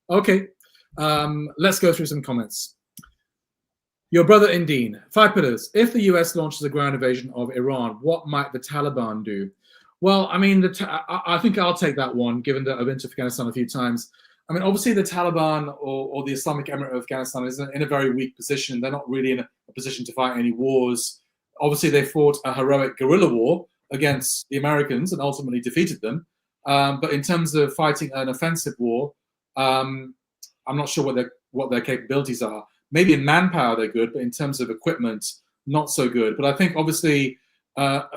Okay. Let's go through some comments. Your brother Indeen, 5 pillars. If the US launches a ground invasion of Iran, what might the Taliban do? Well, I mean, I think I'll take that one, given that I've been to Afghanistan a few times. I mean, obviously the Taliban or the Islamic Emirate of Afghanistan is in a very weak position. They're not really in a position to fight any wars. Obviously, they fought a heroic guerrilla war against the Americans and ultimately defeated them. But in terms of fighting an offensive war, I'm not sure what their capabilities are. Maybe in manpower they're good, but in terms of equipment, not so good. But I think obviously, an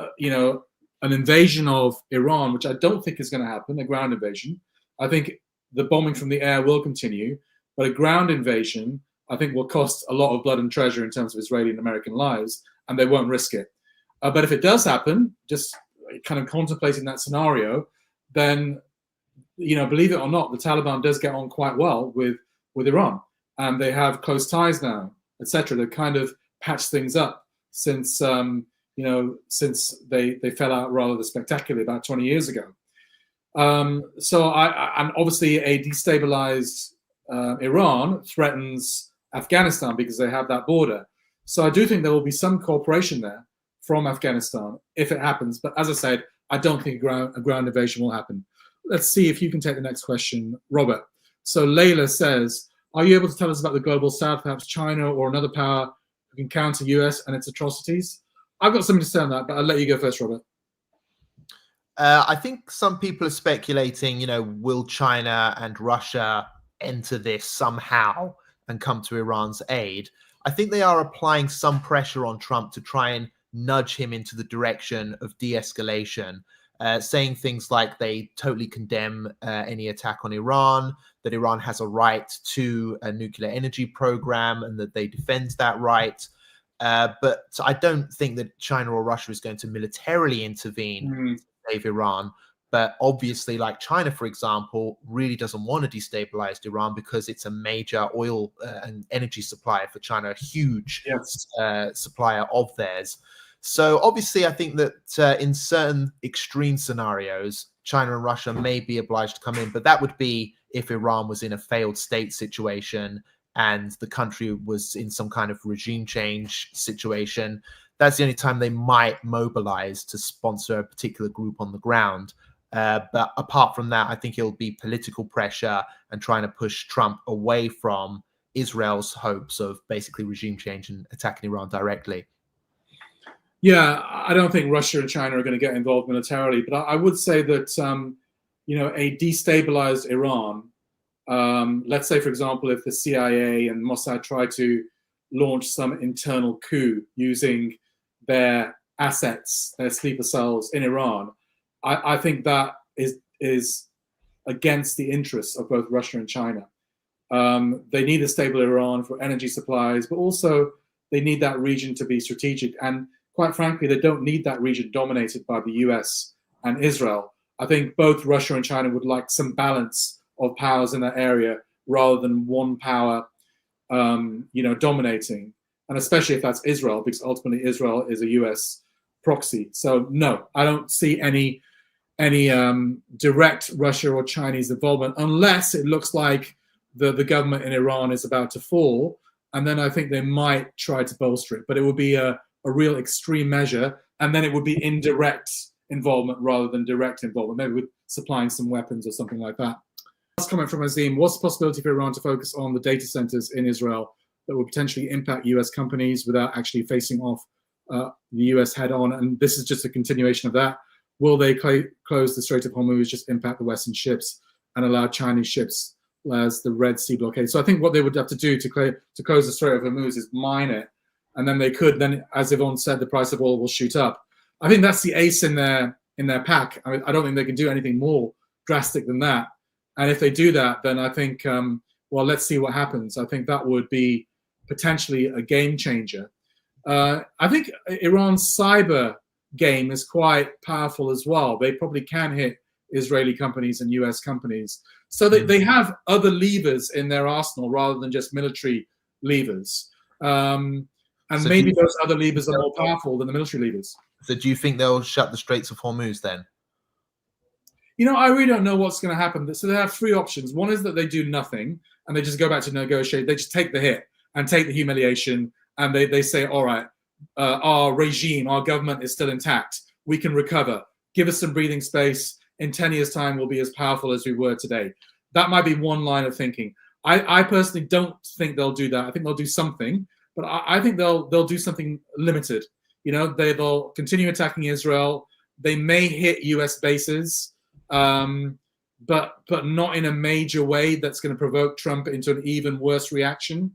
invasion of Iran, which I don't think is going to happen, a ground invasion. I think the bombing from the air will continue, but a ground invasion, I think, will cost a lot of blood and treasure in terms of Israeli and American lives, and they won't risk it. But if it does happen, just kind of contemplating that scenario, then, believe it or not, the Taliban does get on quite well with Iran. And they have close ties now, etc. They've kind of patched things up since since they fell out rather spectacularly about 20 years ago. And obviously a destabilized Iran threatens Afghanistan because they have that border. So I do think there will be some cooperation there from Afghanistan if it happens. But as I said, I don't think a ground invasion will happen. Let's see if you can take the next question, Robert. So Layla says, are you able to tell us about the global south, perhaps China or another power who can counter US and its atrocities? I've got something to say on that, but I'll let you go first, Robert. I think some people are speculating, will China and Russia enter this somehow and come to Iran's aid? I think they are applying some pressure on Trump to try and nudge him into the direction of de-escalation, saying things like they totally condemn any attack on Iran, that Iran has a right to a nuclear energy program and that they defend that right. But I don't think that China or Russia is going to militarily intervene to save Iran. But obviously, like China, for example, really doesn't want to destabilize Iran because it's a major oil and energy supplier for China, a huge supplier of theirs. So obviously, I think that in certain extreme scenarios, China and Russia may be obliged to come in, but that would be if Iran was in a failed state situation and the country was in some kind of regime change situation. That's the only time they might mobilize to sponsor a particular group on the ground. But apart from that, I think it'll be political pressure and trying to push Trump away from Israel's hopes of basically regime change and attacking Iran directly. Yeah, I don't think Russia and China are going to get involved militarily, but I would say that, a destabilized Iran, let's say, for example, if the CIA and Mossad try to launch some internal coup using their assets, their sleeper cells in Iran, I think that is against the interests of both Russia and China. They need a stable Iran for energy supplies, but also they need that region to be strategic. And quite frankly, they don't need that region dominated by the US and Israel. I think both Russia and China would like some balance of powers in that area rather than one power, dominating. And especially if that's Israel, because ultimately Israel is a US proxy. So no, I don't see any direct Russia or Chinese involvement unless it looks like the government in Iran is about to fall. And then I think they might try to bolster it, but it would be a real extreme measure. And then it would be indirect involvement rather than direct involvement, maybe with supplying some weapons or something like that. Last comment from Azim, what's the possibility for Iran to focus on the data centers in Israel that would potentially impact US companies without actually facing off the US head on? And this is just a continuation of that. Will they close the Strait of Hormuz, just impact the Western ships and allow Chinese ships as the Red Sea blockade? So I think what they would have to do to close the Strait of Hormuz is mine it. And then they could, as Yvonne said, the price of oil will shoot up. I think that's the ace in their pack. I mean, I don't think they can do anything more drastic than that. And if they do that, then I think, let's see what happens. I think that would be potentially a game changer. I think Iran's cyber game is quite powerful as well. They probably can hit Israeli companies and US companies. So they have other levers in their arsenal rather than just military levers. And So maybe those other levers are more powerful than the military levers. So do you think they'll shut the Straits of Hormuz then? You know, I really don't know what's going to happen. So they have three options. One is that they do nothing and they just go back to negotiate. They just take the hit and take the humiliation, and they say, all right, our regime, our government is still intact. We can recover. Give us some breathing space. In 10 years' time, we'll be as powerful as we were today. That might be one line of thinking. I personally don't think they'll do that. I think they'll do something, but I think they'll do something limited. You know, they'll continue attacking Israel. They may hit US bases, but not in a major way that's going to provoke Trump into an even worse reaction.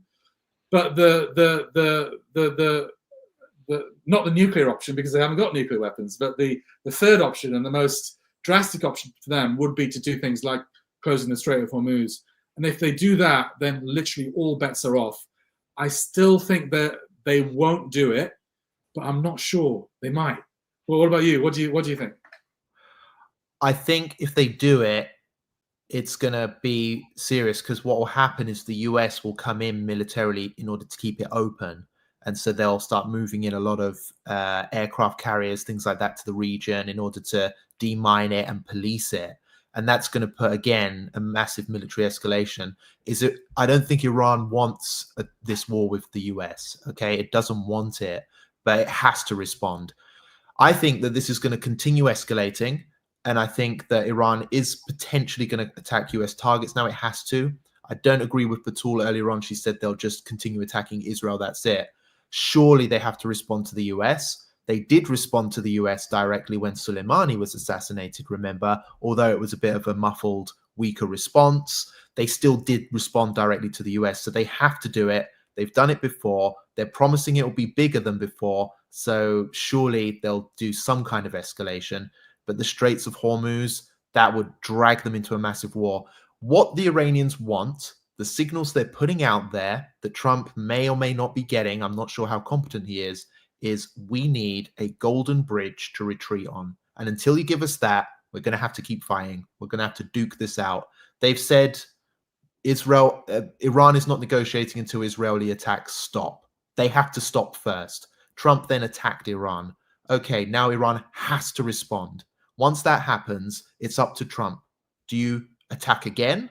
But the not the nuclear option, because they haven't got nuclear weapons, but the third option and the most drastic option for them would be to do things like closing the Strait of Hormuz. And if they do that, then literally all bets are off. I still think that they won't do it, but I'm not sure. They might. Well, what about you? What do you think? I think if they do it, it's going to be serious, because what will happen is the US will come in militarily in order to keep it open. And so they'll start moving in a lot of aircraft carriers, things like that, to the region in order to demine it and police it. And that's going to put, again, a massive military escalation. I don't think Iran wants this war with the US. Okay, it doesn't want it, but it has to respond. I think that this is going to continue escalating. And I think that Iran is potentially going to attack US targets. Now it has to. I don't agree with Batul earlier on. She said they'll just continue attacking Israel. That's it. Surely they have to respond to the US. They did respond to the US directly when Soleimani was assassinated, remember, although it was a bit of a muffled, weaker response. They still did respond directly to the US. So they have to do it. They've done it before. They're promising it will be bigger than before. So surely they'll do some kind of escalation. But the Straits of Hormuz, that would drag them into a massive war. What the Iranians want, the signals they're putting out there that Trump may or may not be getting, I'm not sure how competent he is we need a golden bridge to retreat on. And until you give us that, we're going to have to keep fighting. We're going to have to duke this out. They've said Iran is not negotiating until Israeli attacks stop. They have to stop first. Trump then attacked Iran. Okay, now Iran has to respond. Once that happens, it's up to Trump. Do you attack again?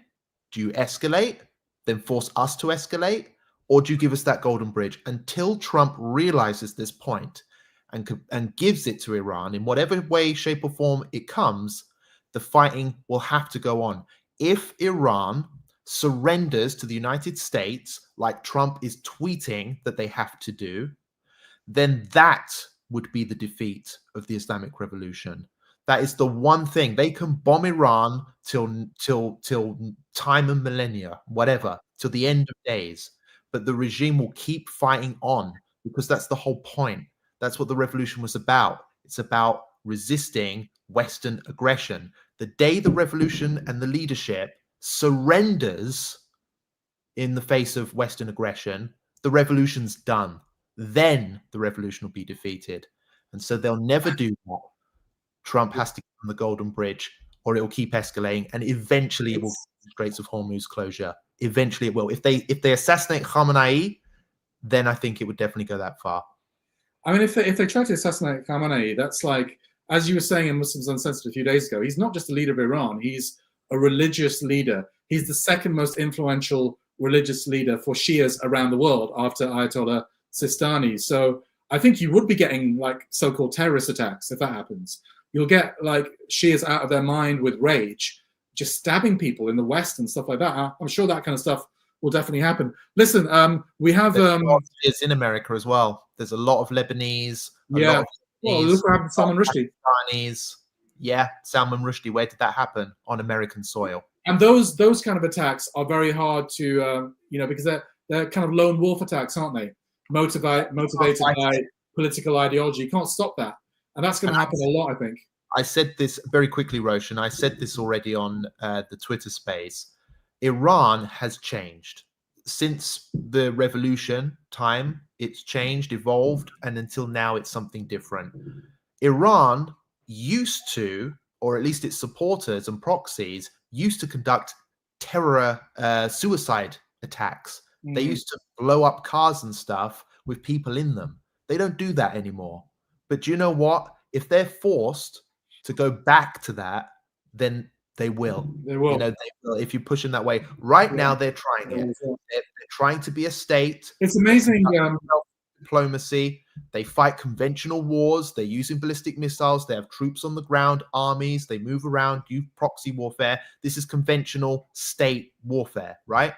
Do you escalate? Then force us to escalate? Or do you give us that golden bridge? Until Trump realizes this point and gives it to Iran in whatever way, shape, or form it comes, the fighting will have to go on. If Iran surrenders to the United States, like Trump is tweeting that they have to do, then that would be the defeat of the Islamic Revolution. That is the one thing. They can bomb Iran till time and millennia, whatever, till the end of days. But the regime will keep fighting on, because that's the whole point. That's what the revolution was about. It's about resisting Western aggression. The day the revolution and the leadership surrenders in the face of Western aggression, the revolution's done. Then the revolution will be defeated. And so they'll never do that. Trump has to give them the golden bridge, or it will keep escalating, and eventually it will get the Straits of Hormuz closure. Eventually it will. If they assassinate Khamenei, then I think it would definitely go that far. I mean, if they try to assassinate Khamenei, that's like, as you were saying in Muslims Uncensored a few days ago, he's not just a leader of Iran, he's a religious leader. He's the second most influential religious leader for Shias around the world after Ayatollah Sistani. So I think you would be getting like so-called terrorist attacks if that happens. You'll get like Shias out of their mind with rage, just stabbing people in the West and stuff like that. I'm sure that kind of stuff will definitely happen. Listen, we have it's in America as well. There's a lot of Lebanese. Well, look what happened to Salman Rushdie. Yeah, Salman Rushdie. Where did that happen? On American soil. And those kind of attacks are very hard to because they're kind of lone wolf attacks, aren't they? Motivated by political ideology. You can't stop that. And that's going to happen a lot, I think. I said this very quickly, Roshan. I said this already on the Twitter space. Iran has changed. Since the revolution time, It's changed, evolved, and until now it's something different. Iran used to, or at least its supporters and proxies, used to conduct terror suicide attacks. They used to blow up cars and stuff with people in them. They don't do that anymore. But do you know what? If they're forced to go back to that, then they will. They will. You know, they will, if you push in that way. Right now, they're trying it. They're trying to be a state. It's amazing. Diplomacy. They fight conventional wars. They're using ballistic missiles. They have troops on the ground, armies. They move around, do proxy warfare. This is conventional state warfare, right?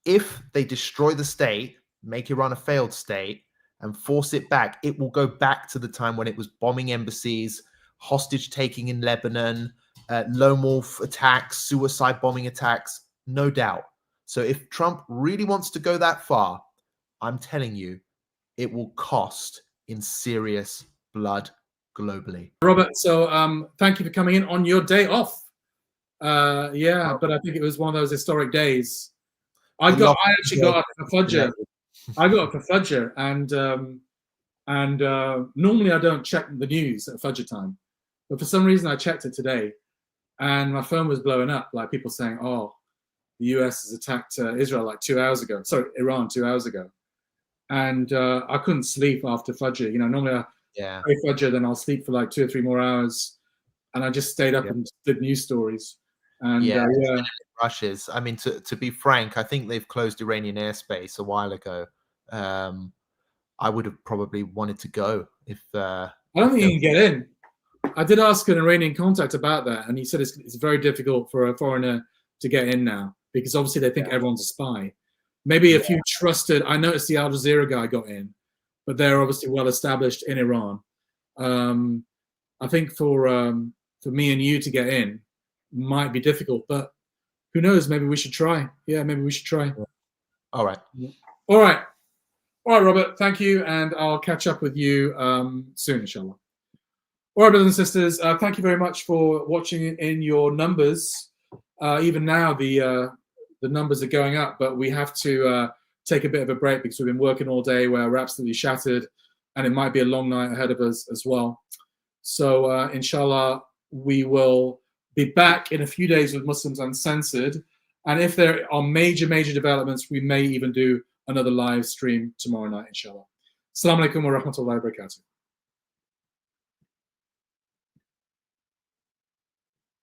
If they destroy the state, make Iran a failed state, and force it back, it will go back to the time when it was bombing embassies, hostage taking in Lebanon, lone wolf attacks, suicide bombing attacks, no doubt. So if Trump really wants to go that far, I'm telling you, it will cost in serious blood globally. Robert, so thank you for coming in on your day off. Yeah, but I think it was one of those historic days. I actually got up for Fajr. I got up for Fajr, and normally I don't check the news at Fajr time, but for some reason I checked it today, and my phone was blowing up, like people saying, "Oh, the US has attacked Israel like 2 hours ago." Sorry, Iran 2 hours ago, and I couldn't sleep after Fajr. You know, normally I pray Fajr, then I'll sleep for like 2 or 3 more hours, and I just stayed up and did news stories. And rushes. I mean, to be frank, I think they've closed Iranian airspace a while ago. I would have probably wanted to go if. I don't think you can get in. I did ask an Iranian contact about that, and he said it's very difficult for a foreigner to get in now because obviously they think everyone's a spy. Maybe if you trusted, I noticed the Al Jazeera guy got in, but they're obviously well established in Iran. I think for me and you to get in might be difficult, but who knows? Maybe we should try. Yeah, maybe we should try. All right. All right, Robert. Thank you, and I'll catch up with you soon, inshallah. All right, brothers and sisters. Thank you very much for watching in your numbers. Even now, the numbers are going up, but we have to take a bit of a break because we've been working all day where we're absolutely shattered, and it might be a long night ahead of us as well. So, inshallah, we will be back in a few days with Muslims Uncensored. And if there are major developments, we may even do another live stream tomorrow night, inshallah. Assalamu alaikum wa rahmatullahi wa barakatuh.